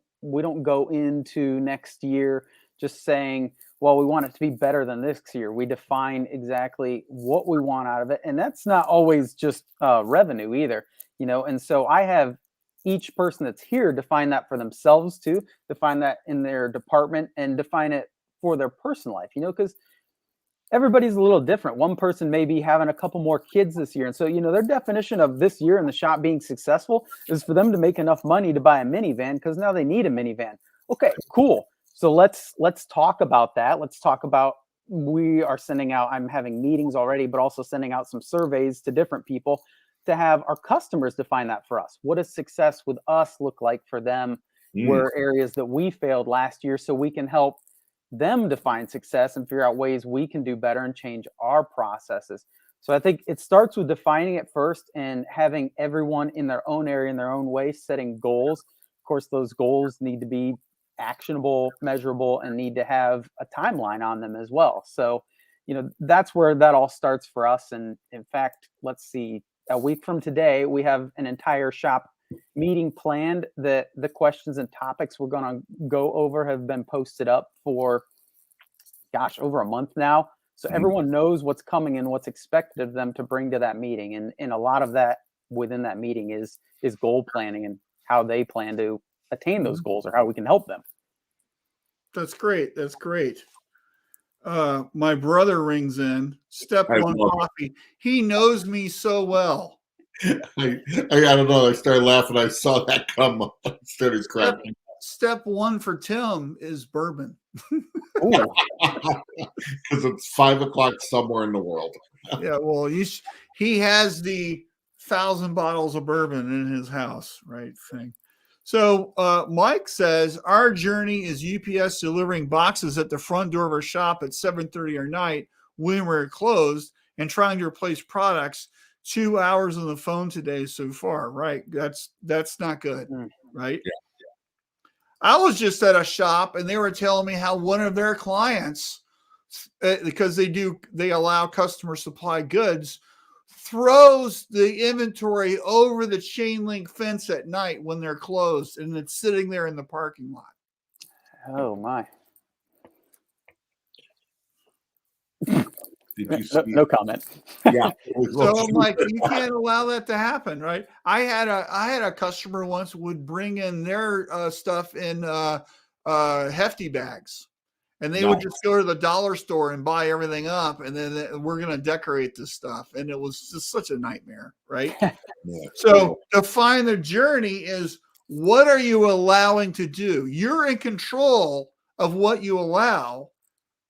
go into next year just saying, well, we want it to be better than this year. We define exactly what we want out of it. And that's not always just revenue either, And so I have each person that's here define that for themselves too, define that in their department, and define it for their personal life, because everybody's a little different. One person may be having a couple more kids this year. And so, their definition of this year in the shop being successful is for them to make enough money to buy a minivan, because now they need a minivan. Okay, cool. So let's talk about that. Let's talk about, we are sending out, I'm having meetings already, but also sending out some surveys to different people to have our customers define that for us. What does success with us look like for them? Were areas that we failed last year, so we can help them define success and figure out ways we can do better and change our processes. So I think it starts with defining it first and having everyone in their own area, in their own way, setting goals. Of course, those goals need to be actionable, measurable, and need to have a timeline on them as well. So, that's where that all starts for us. And in fact, let's see, a week from today, we have an entire shop meeting planned that the questions and topics we're going to go over have been posted up for, over a month now. So everyone knows what's coming and what's expected of them to bring to that meeting. And a lot of that within that meeting is goal planning and how they plan to attain those goals or how we can help them. That's great. That's great. My brother rings in. Step one, coffee. He knows me so well. I don't know. I started laughing. I saw that come up. I started cracking. Step one for Tim is bourbon. Because it's 5:00 somewhere in the world. Yeah, well, he has the 1,000 bottles of bourbon in his house, right? Thing. So Mike says, our journey is UPS delivering boxes at the front door of our shop at 7:30 at night when we're closed, and trying to replace products. 2 hours on the phone today so far, right? That's not good, right? Yeah. I was just at a shop and they were telling me how one of their clients, because they allow customer supply goods, throws the inventory over the chain link fence at night when they're closed, and it's sitting there in the parking lot. Oh my. Did you see no comment. Yeah. So I'm like, you can't allow that to happen, right? I had a customer once would bring in their stuff in hefty bags, and they would just go to the dollar store and buy everything up, and then we're going to decorate this stuff, and it was just such a nightmare, right? So define the journey is, what are you allowing to do? You're in control of what you allow,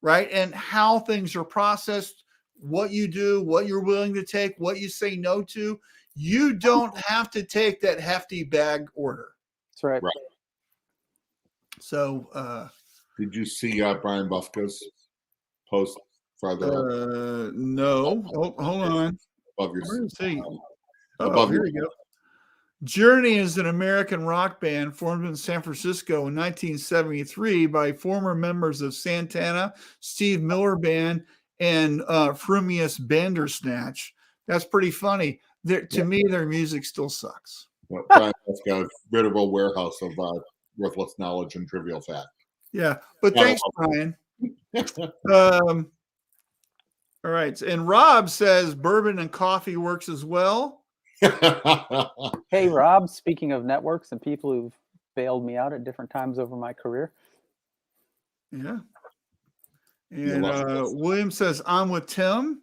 right? And how things are processed, what you do, what you're willing to take, what you say no to. You don't have to take that hefty bag order. That's right. So Did you see Brian Bufka's post farther up? no. Oh, hold on. Above your, Where is he? Oh, above here your, we go. Journey is an American rock band formed in San Francisco in 1973 by former members of Santana, Steve Miller Band, and Frumious Bandersnatch. That's pretty funny. To me, their music still sucks. Brian Bufka, a veritable warehouse of worthless knowledge and trivial fact. Yeah, but thanks, Brian. All right, and Rob says bourbon and coffee works as well. Hey, Rob, speaking of networks and people who've bailed me out at different times over my career. Yeah. And William says, I'm with Tim.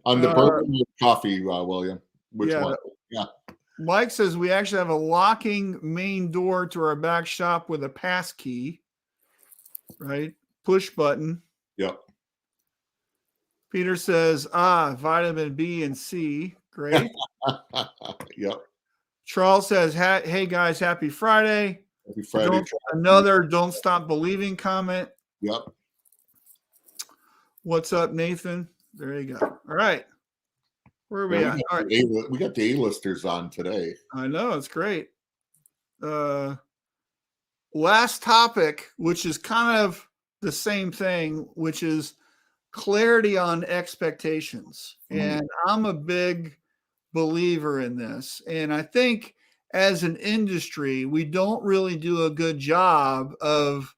On the bourbon or coffee, William? Which one? Yeah. Mike says we actually have a locking main door to our back shop with a pass key. Right? Push button. Yep. Peter says, vitamin B and C. Great. Yep. Charles says, hey guys, happy Friday. Happy Friday. Don't stop believing comment. Yep. What's up, Nathan? There you go. All right. Where are we at? All right. We got the A-listers on today. I know, it's great. Last topic, which is kind of the same thing, which is clarity on expectations. And I'm a big believer in this. And I think as an industry, we don't really do a good job of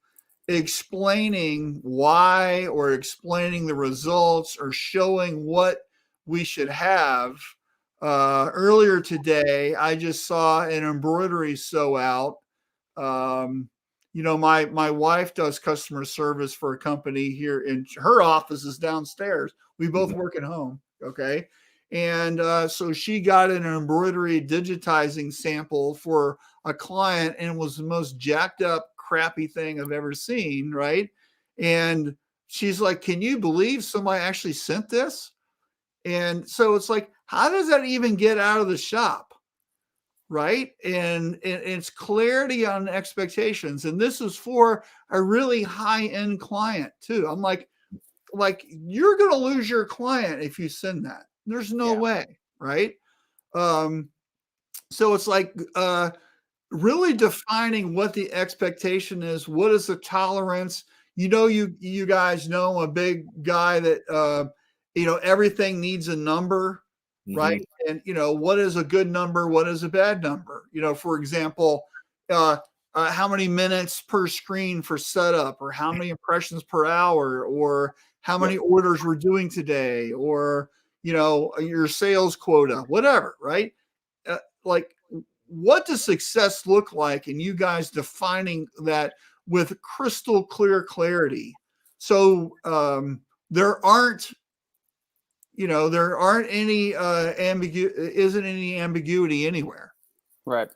explaining why or explaining the results or showing what we should have. Earlier today, I just saw an embroidery sew out. My wife does customer service for a company here, and her office is downstairs. We both work at home. Okay. And so she got an embroidery digitizing sample for a client, and it was the most jacked up, crappy thing I've ever seen. Right. And she's like, can you believe somebody actually sent this? And so it's like, how does that even get out of the shop? Right. And it's clarity on expectations. And this is for a really high end client too. I'm like, you're going to lose your client if you send that. There's no way. Right. So it's like, really defining what the expectation is. What is the tolerance? You guys know, I'm a big guy that, everything needs a number. Right. And, what is a good number? What is a bad number? For example, how many minutes per screen for setup, or how many impressions per hour, or how many orders we're doing today, or, your sales quota, whatever. Right. What does success look like? And you guys defining that with crystal clear clarity. So there aren't any isn't any ambiguity anywhere. Right.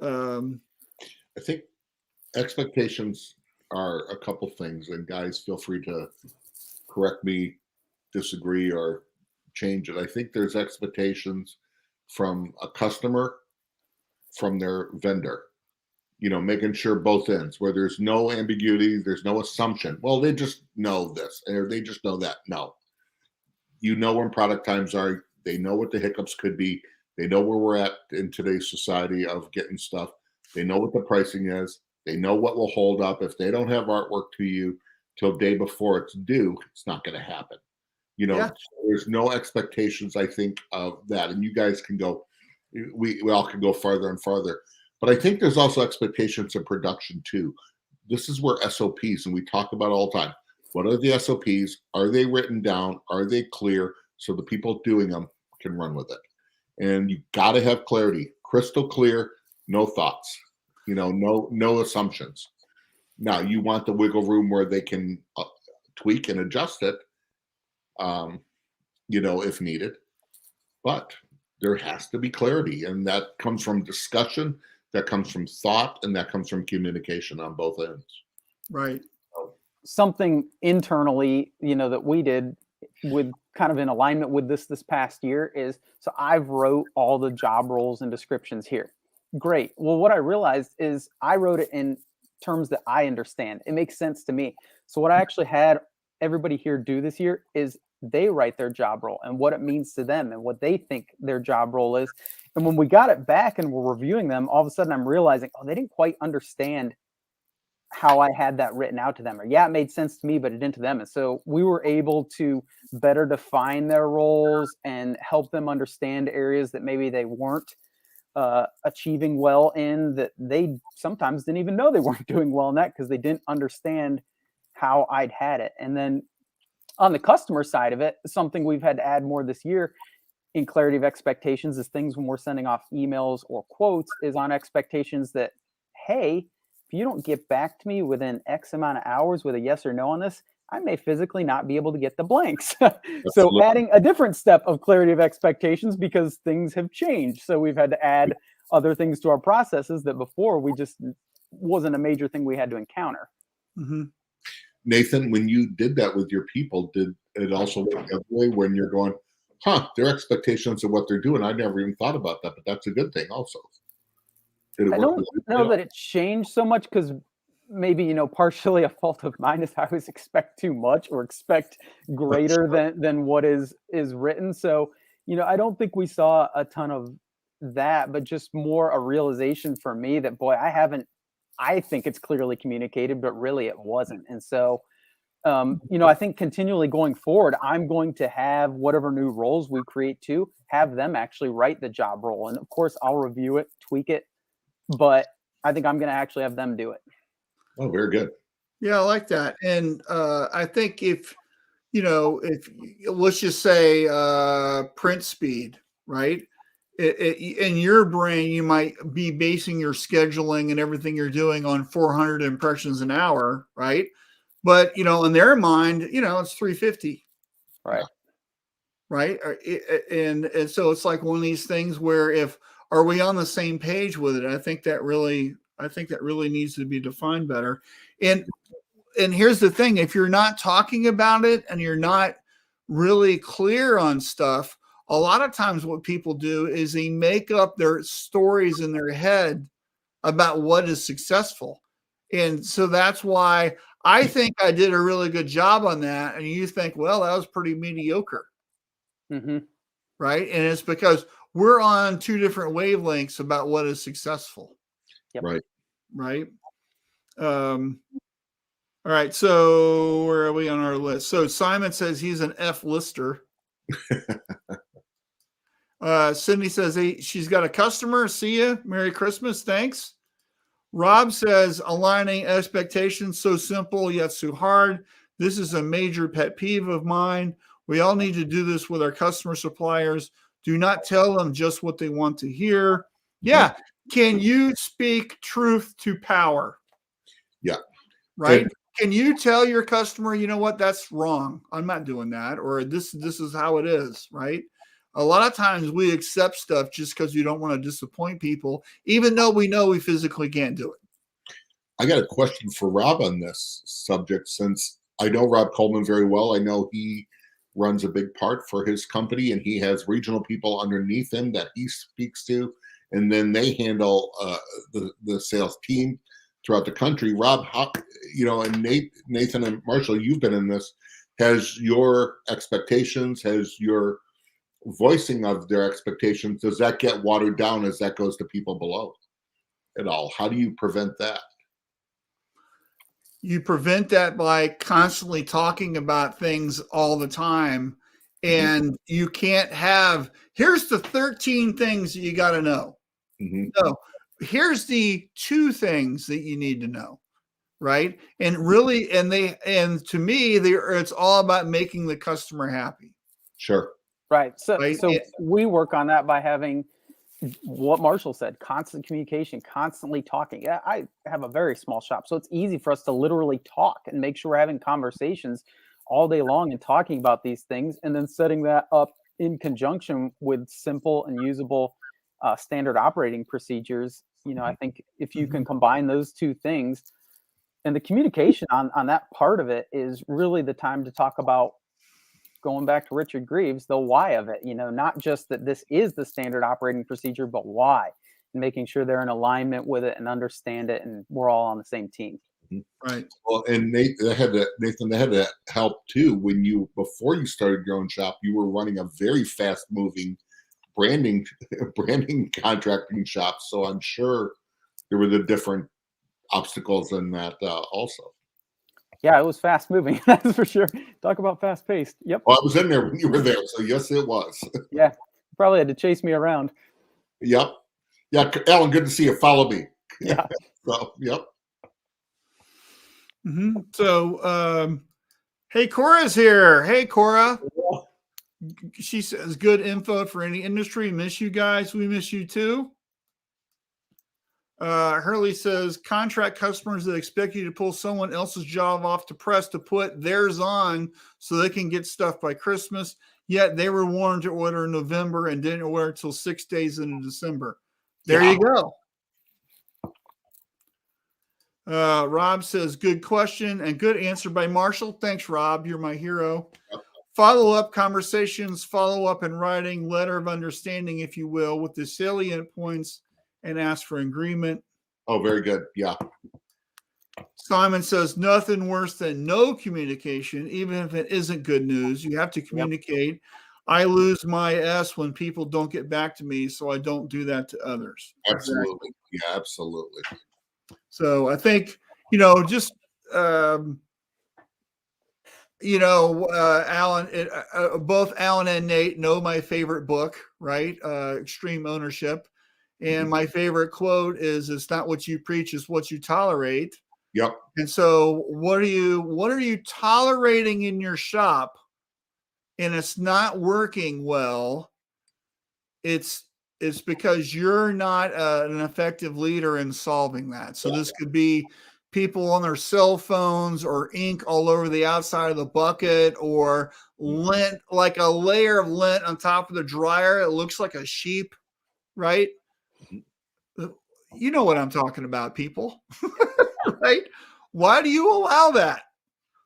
I think expectations are a couple things, and guys, feel free to correct me, disagree, or change it. I think there's expectations from a customer, from their vendor, making sure both ends, where there's no ambiguity, there's no assumption. Well, they just know this, or they just know that. No. When product times are, they know what the hiccups could be. They know where we're at in today's society of getting stuff. They know what the pricing is. They know what will hold up. If they don't have artwork to you till day before it's due, it's not going to happen. There's no expectations, I think, of that. And you guys can go, we all can go farther and farther. But I think there's also expectations of production too. This is where SOPs, and we talk about all the time. What are the SOPs? Are they written down? Are they clear so the people doing them can run with it? And you got to have clarity, crystal clear, no thoughts, no assumptions. Now you want the wiggle room where they can tweak and adjust it, if needed. But there has to be clarity, and that comes from discussion, that comes from thought, and that comes from communication on both ends. Right. Something internally, that we did with kind of in alignment with this past year is, so I've wrote all the job roles and descriptions here. Great. Well, what I realized is I wrote it in terms that I understand. It makes sense to me. So what I actually had everybody here do this year is they write their job role and what it means to them and what they think their job role is. And when we got it back and we're reviewing them, all of a sudden I'm realizing, oh, they didn't quite understand how I had that written out to them. Or yeah, it made sense to me, but it didn't to them. And so we were able to better define their roles and help them understand areas that maybe they weren't achieving well in, that they sometimes didn't even know they weren't doing well in that because they didn't understand how I'd had it. And then on the customer side of it, something we've had to add more this year in clarity of expectations is things when we're sending off emails or quotes is on expectations that, hey, if you don't get back to me within X amount of hours with a yes or no on this, I may physically not be able to get the blanks. So adding a different step of clarity of expectations because things have changed. So we've had to add other things to our processes that before we just wasn't a major thing we had to encounter. Mm-hmm. Nathan, when you did that with your people, did it also work the other way when you're going, their expectations of what they're doing? I never even thought about that, but that's a good thing also. I don't know that it changed so much because maybe, partially a fault of mine is I always expect too much or expect greater than what is written. So, I don't think we saw a ton of that, but just more a realization for me that, boy, I think it's clearly communicated, but really it wasn't. And so, I think continually going forward, I'm going to have whatever new roles we create to have them actually write the job role. And of course, I'll review it, tweak it, but I think I'm going to actually have them do it. Oh, very good. Yeah, I like that. And I think if let's just say print speed, right? In your brain, you might be basing your scheduling and everything you're doing on 400 impressions an hour, right? But in their mind, it's 350, right? Right, and so it's like one of these things where are we on the same page with it? I think that really needs to be defined better. And here's the thing: if you're not talking about it and you're not really clear on stuff, a lot of times what people do is they make up their stories in their head about what is successful. And so that's why I think I did a really good job on that. And you think, well, that was pretty mediocre. Mm-hmm. Right. And it's because we're on two different wavelengths about what is successful. Yep. Right. All right. So where are we on our list? So Simon says he's an F lister. Cindy says she's got a customer. See ya. Merry Christmas. Thanks. Rob says aligning expectations, so simple yet so hard. This is a major pet peeve of mine. We all need to do this with our customer suppliers. Do not tell them just what they want to hear. Yeah. Can you speak truth to power? Yeah. Right. Can you tell your customer, you know what, that's wrong. I'm not doing that. Or this is how it is. Right. A lot of times we accept stuff just because we don't want to disappoint people, even though we know we physically can't do it. I got a question for Rob on this subject, since I know Rob Coleman very well. I know he runs a big part for his company, and he has regional people underneath him that he speaks to, and then they handle the sales team throughout the country. Rob, and Nathan and Marshall, you've been in this. Has your expectations, has your voicing of their expectations, does that get watered down as that goes to people below at all? How do you prevent that? You prevent that by constantly talking about things all the time. And you can't have, here's the 13 things that you got to know. No, here's the 2 things that you need to know. Right. And really, and to me, it's all about making the customer happy. Sure. Right. So we work on that by having what Marshall said, constant communication, constantly talking. Yeah, I have a very small shop, so it's easy for us to literally talk and make sure we're having conversations all day long and talking about these things, and then setting that up in conjunction with simple and usable standard operating procedures. I think if you can combine those 2 things, and the communication on that part of it is really the time to talk about, going back to Richard Greaves, the why of it, not just that this is the standard operating procedure, but why. making sure they're in alignment with it and understand it, and we're all on the same team. Right. Well, and Nathan, they had to help too when before you started your own shop, you were running a very fast moving branding contracting shop. So I'm sure there were the different obstacles in that also. Yeah, it was fast moving. That's for sure. Talk about fast paced. Yep. Well, I was in there when you were there, so yes, it was. Yeah. Probably had to chase me around. Yep. Yeah, Alan, good to see you. Follow me. Yeah. So, yep. So, hey, Cora's here. Hey, Cora. She says, good info for any industry. Miss you guys. We miss you too. Hurley says, contract customers that expect you to pull someone else's job off to press to put theirs on so they can get stuff by Christmas. Yet they were warned to order in November and didn't order until 6 days into December. There you go. Rob says, good question and good answer by Marshall. Thanks, Rob. You're my hero. Follow-up conversations, follow-up in writing, letter of understanding, if you will, with the salient points and ask for agreement. Oh, very good. Yeah. Simon says, nothing worse than no communication, even if it isn't good news. You have to communicate. Yep. I lose my S when people don't get back to me, so I don't do that to others. Absolutely. Exactly. Yeah, absolutely. So I think, just, Alan, both Alan and Nate know my favorite book, right? Extreme Ownership. And my favorite quote is, it's not what you preach, it's what you tolerate. Yep. And so what are you tolerating in your shop and it's not working well? It's because you're not an effective leader in solving that. So this could be people on their cell phones or ink all over the outside of the bucket or lint, like a layer of lint on top of the dryer. It looks like a sheep, right? You know what I'm talking about, people, right? Why do you allow that?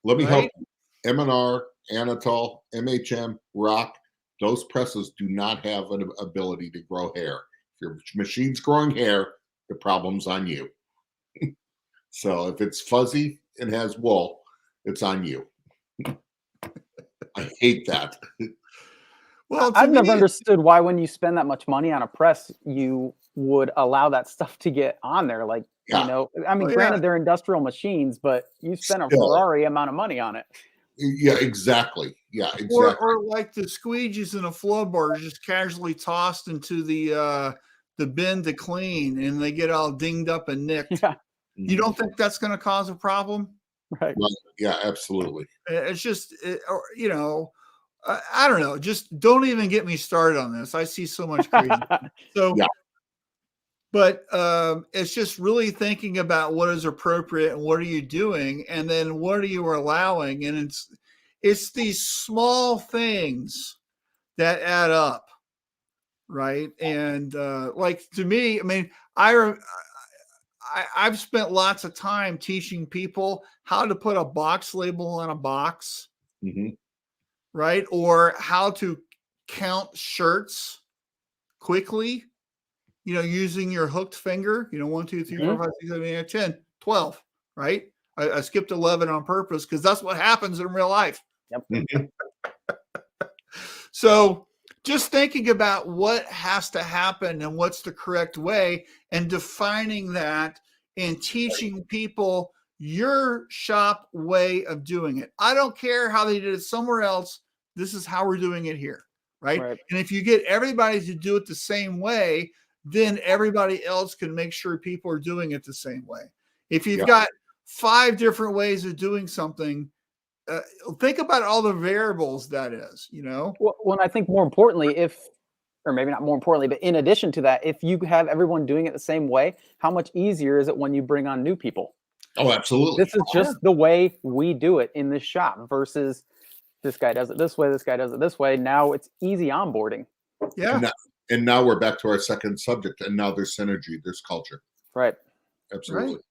Let me help you. M&R, Anatol, MHM, Rock, those presses do not have an ability to grow hair. If your machine's growing hair, the problem's on you. So if it's fuzzy and has wool, it's on you. I hate that. Well, I've never understood why when you spend that much money on a press, you would allow that stuff to get on there. Like, granted, they're industrial machines, but you spend a Ferrari amount of money on it. Yeah, exactly. Yeah, exactly. Or like the squeegees in a floorboard just casually tossed into the bin to clean, and they get all dinged up and nicked. Yeah. You don't think that's going to cause a problem? Right. Yeah, absolutely. It's just, I don't know. Just don't even get me started on this. I see so much crazy. So, yeah. But it's just really thinking about what is appropriate and what are you doing, and then what are you allowing, and it's these small things that add up, right? And like to me, I mean, I've spent lots of time teaching people how to put a box label on a box, right? Or how to count shirts quickly, using your hooked finger, 1, 2, 3, 4, 5, 6, 7, 8, 10, 12, right? I skipped 11 on purpose because that's what happens in real life. Yep. So just thinking about what has to happen and what's the correct way and defining that and teaching people your shop way of doing it. I don't care how they did it somewhere else. This is how we're doing it here, right? And if you get everybody to do it the same way, then everybody else can make sure people are doing it the same way. If you've got 5 different ways of doing something, think about all the variables that is, Well, I think more importantly, or maybe not more importantly, but in addition to that, if you have everyone doing it the same way, how much easier is it when you bring on new people? Oh, absolutely. This is just the way we do it in this shop versus this guy does it this way, this guy does it this way. Now it's easy onboarding. Yeah. And now we're back to our second subject, and now there's synergy, there's culture. Right. Absolutely. Right.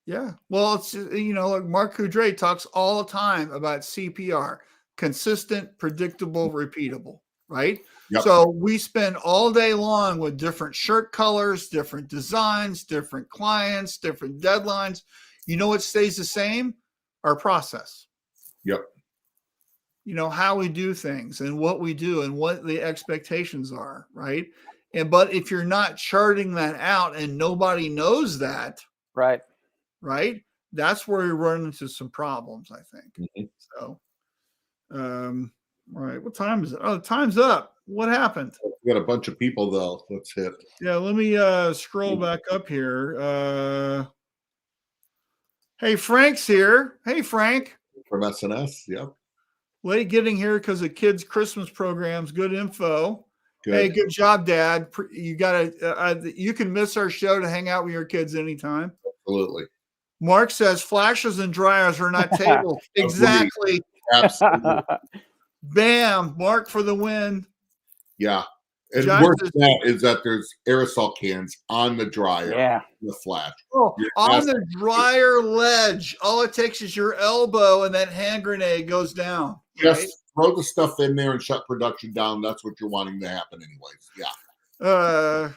Yeah. Well, it's, like Mark Coudray talks all the time about CPR, consistent, predictable, repeatable, right? Yep. So we spend all day long with different shirt colors, different designs, different clients, different deadlines. You know what stays the same? Our process. Yep. You know, how we do things and what we do and what the expectations are, right? But if you're not charting that out and nobody knows that, Right. That's where you run into some problems, I think. Mhm. So, all right, what time is it? Oh, time's up. What happened? We got a bunch of people though. Let's hit. Yeah, let me scroll back up here. Hey, Frank's here. Hey, Frank. From SNS. Yep. Late getting here because of kids' Christmas programs. Good info. Good. Hey, good job, Dad. You you can miss our show to hang out with your kids anytime. Absolutely. Mark says flashes and dryers are not tables. Exactly. Absolutely. Bam. Mark for the win. Yeah. And Josh worse than that is that there's aerosol cans on the dryer. Yeah. The flash. Oh, You're on the dryer ledge. All it takes is your elbow and that hand grenade goes down. Just right? throw the stuff in there and shut production down. That's what you're wanting to happen anyways. Yeah.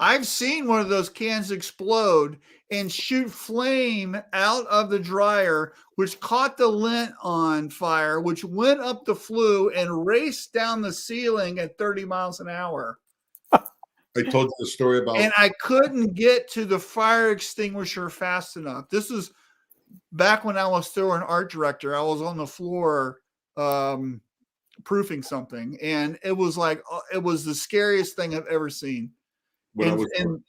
I've seen one of those cans explode and shoot flame out of the dryer, which caught the lint on fire, which went up the flue and raced down the ceiling at 30 miles an hour. I told you the story about. And I couldn't get to the fire extinguisher fast enough. This is back when I was still an art director. I was on the floor proofing something, and it was the scariest thing I've ever seen. And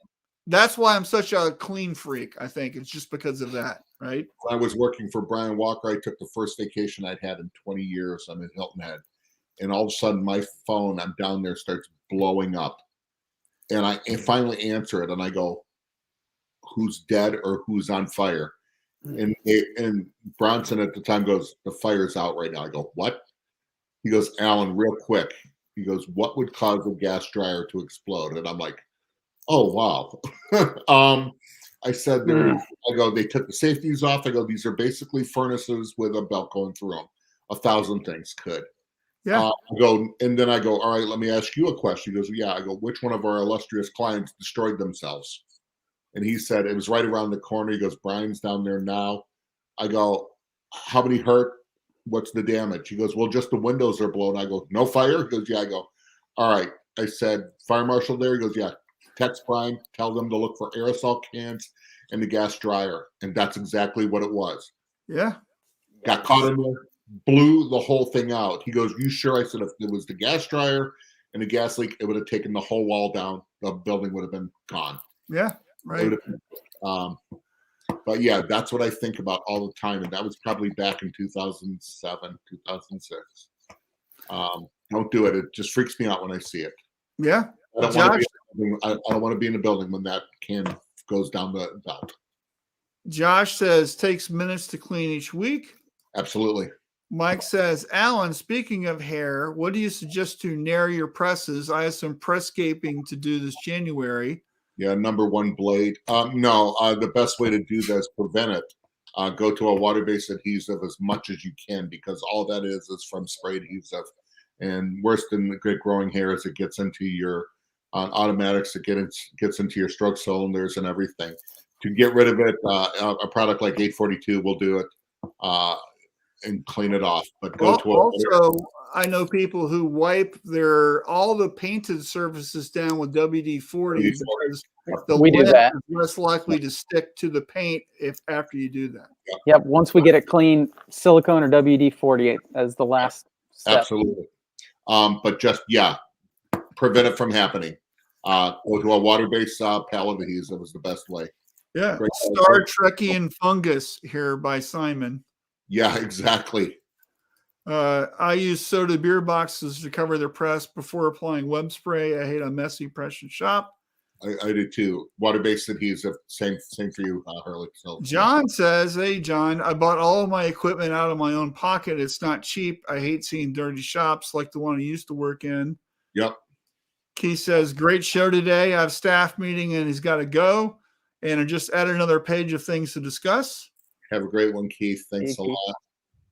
that's why I'm such a clean freak. I think it's just because of that, right? When I was working for Brian Walker, I took the first vacation I'd had in 20 years. I'm in Hilton Head, and all of a sudden my phone, I'm down there, starts blowing up, and I finally answer it, and I go, "Who's dead or who's on fire?" And Bronson at the time goes, "The fire's out right now." I go, "What?" He goes, "Alan, real quick." He goes, "What would cause a gas dryer to explode?" And I'm like, "Oh, wow." I said, I go, "They took the safeties off." I go, "These are basically furnaces with a belt going through them. 1,000 things could." Yeah. I go, and then I go, "All right, let me ask you a question." He goes, "Yeah." I go, "Which one of our illustrious clients destroyed themselves?" And he said, "It was right around the corner." He goes, "Brian's down there now." I go, "How many hurt? What's the damage?" He goes, "Well, just the windows are blown." I go, "No fire?" He goes, "Yeah." I go, "All right." I said, "Fire marshal there?" He goes, "Yeah." Text Brian, tell them to look for aerosol cans and the gas dryer. And that's exactly what it was. Yeah. Got caught in there, blew the whole thing out. He goes, "You sure?" I said, "If it was the gas dryer and the gas leak, it would have taken the whole wall down. The building would have been gone." Yeah. Right. But yeah, that's what I think about all the time. And that was probably back in 2007, 2006. Don't do it. It just freaks me out when I see it. Yeah. I don't want to be in a building when that can goes down the belt. Josh says takes minutes to clean each week. Absolutely. Mike says, "Alan, speaking of hair, what do you suggest to narrow your presses? I have some presscaping to do this January." Yeah, number one blade. No, the best way to do that is prevent it. Go to a water-based adhesive as much as you can, because all that is from spray adhesive. And worse than the good growing hair is it gets into your automatics, it gets into your stroke cylinders and everything. To get rid of it, a product like 842 will do it and clean it off. But also, I know people who wipe all the painted surfaces down with WD-40 because the lint is less likely to stick to the paint after you do that. Yep. Once we get it clean, silicone or WD-40 as the last step. Absolutely. But just prevent it from happening. Go to a water-based palette adhesive is the best way. Yeah. Star Trekian fungus here by Simon. Yeah, exactly. I use soda beer boxes to cover the press before applying web spray. I hate a messy press and shop. I do too. Water-based adhesive, same for you, Hurley. So, John says, "Hey, John, I bought all of my equipment out of my own pocket. It's not cheap. I hate seeing dirty shops like the one I used to work in." Yep. Keith says, "Great show today. I have staff meeting and he's got to go. And I just added another page of things to discuss." Have a great one, Keith. Thanks a lot.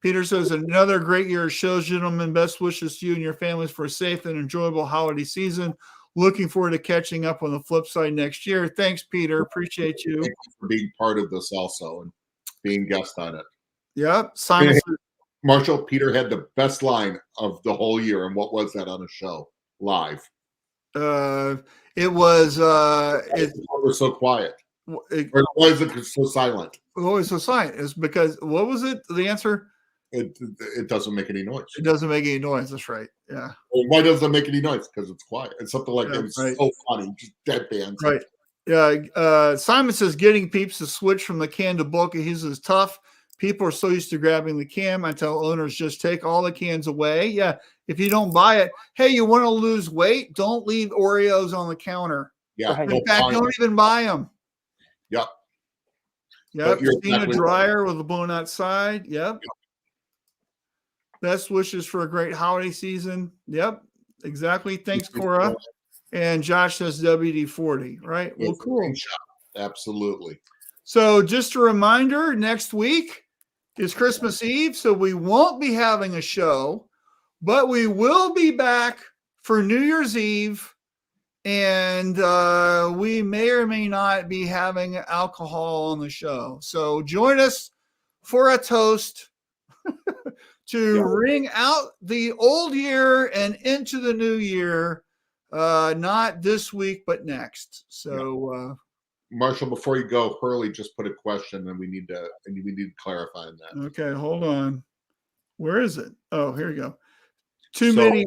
Peter says, another great year of shows, gentlemen. Best wishes to you and your families for a safe and enjoyable holiday season. Looking forward to catching up on the flip side next year. Thanks, Peter. Appreciate you. Thank you for being part of this also and being guest on it. Yep. Simon says, Marshall, Peter had the best line of the whole year. And what was that on a show live? it was It was so quiet. Or why is it so silent? Always so silent. It's because what was it? The answer? It doesn't make any noise. It doesn't make any noise. That's right. Yeah. Well, why doesn't it make any noise? Because it's quiet. It's something like that. It's right. so funny. Just deadpan. Right. Yeah. Simon says getting peeps to switch from the can to bulk adhesives is tough. People are so used to grabbing the can. I tell owners just take all the cans away. Yeah. If you don't buy it, hey, you want to lose weight? Don't leave Oreos on the counter. Yeah. Right. In fact, don't even buy them. Yep. Yep. You're Seen exactly a dryer with a blown out side. Yep. Yep. Best wishes for a great holiday season. Yep. Exactly. Thanks, Cora. And Josh says WD-40, right? Well, cool. Absolutely. So just a reminder, next week is Christmas Eve, so we won't be having a show, but we will be back for New Year's Eve, and we may or may not be having alcohol on the show. So join us for a toast to ring out the old year and into the new year, not this week, but next. So Marshall, before you go, Hurley just put a question, and we need to clarify on that. Okay, hold on. Where is it? Oh, here you go. Too many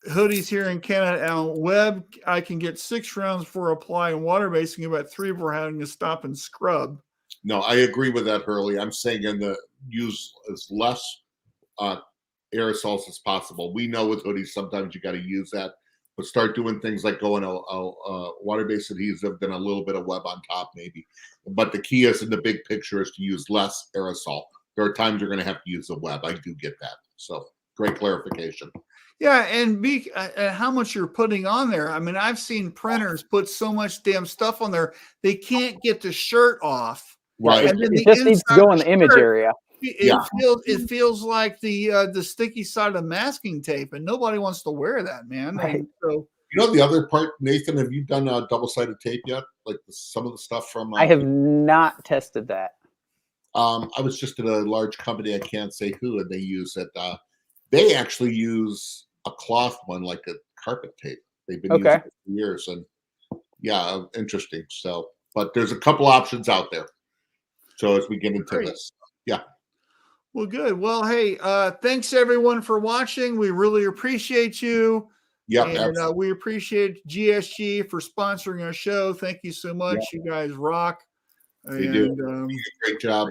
hoodies here in Canada. On web, I can get 6 rounds for apply and water basing, about 3 for having to stop and scrub. No, I agree with that, Hurley. I'm saying use as less aerosols as possible. We know with hoodies sometimes you got to use that, but start doing things like going a water-based adhesive, then a little bit of web on top maybe. But the key is in the big picture is to use less aerosol. There are times you're going to have to use the web. I do get that. So great clarification. Yeah, and how much you're putting on there. I mean, I've seen printers put so much damn stuff on there, they can't get the shirt off. Right. And then It just needs to go in the image area. It feels like the sticky side of masking tape, and nobody wants to wear that, man. Right. And so, you know the other part, Nathan, have you done double-sided tape yet? Like some of the stuff from I have not tested that. I was just at a large company, I can't say who, and they use it. They actually use a cloth one, like a carpet tape. They've been using it for years, and yeah, interesting. So, but there's a couple options out there. So as we get into this, yeah. Well, good. Well, hey, thanks everyone for watching. We really appreciate you. Yeah, and we appreciate GSG for sponsoring our show. Thank you so much. You guys rock. They do. Great job.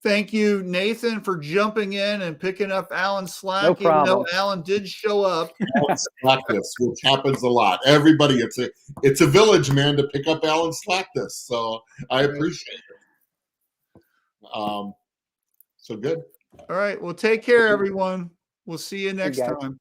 Thank you, Nathan, for jumping in and picking up Alan's slack. No problem. Even though Alan did show up. Slackness, which happens a lot. Everybody, it's a village, man, to pick up Alan's slackness. So I appreciate it. So good. All right. Well, take care, everyone. We'll see you next time.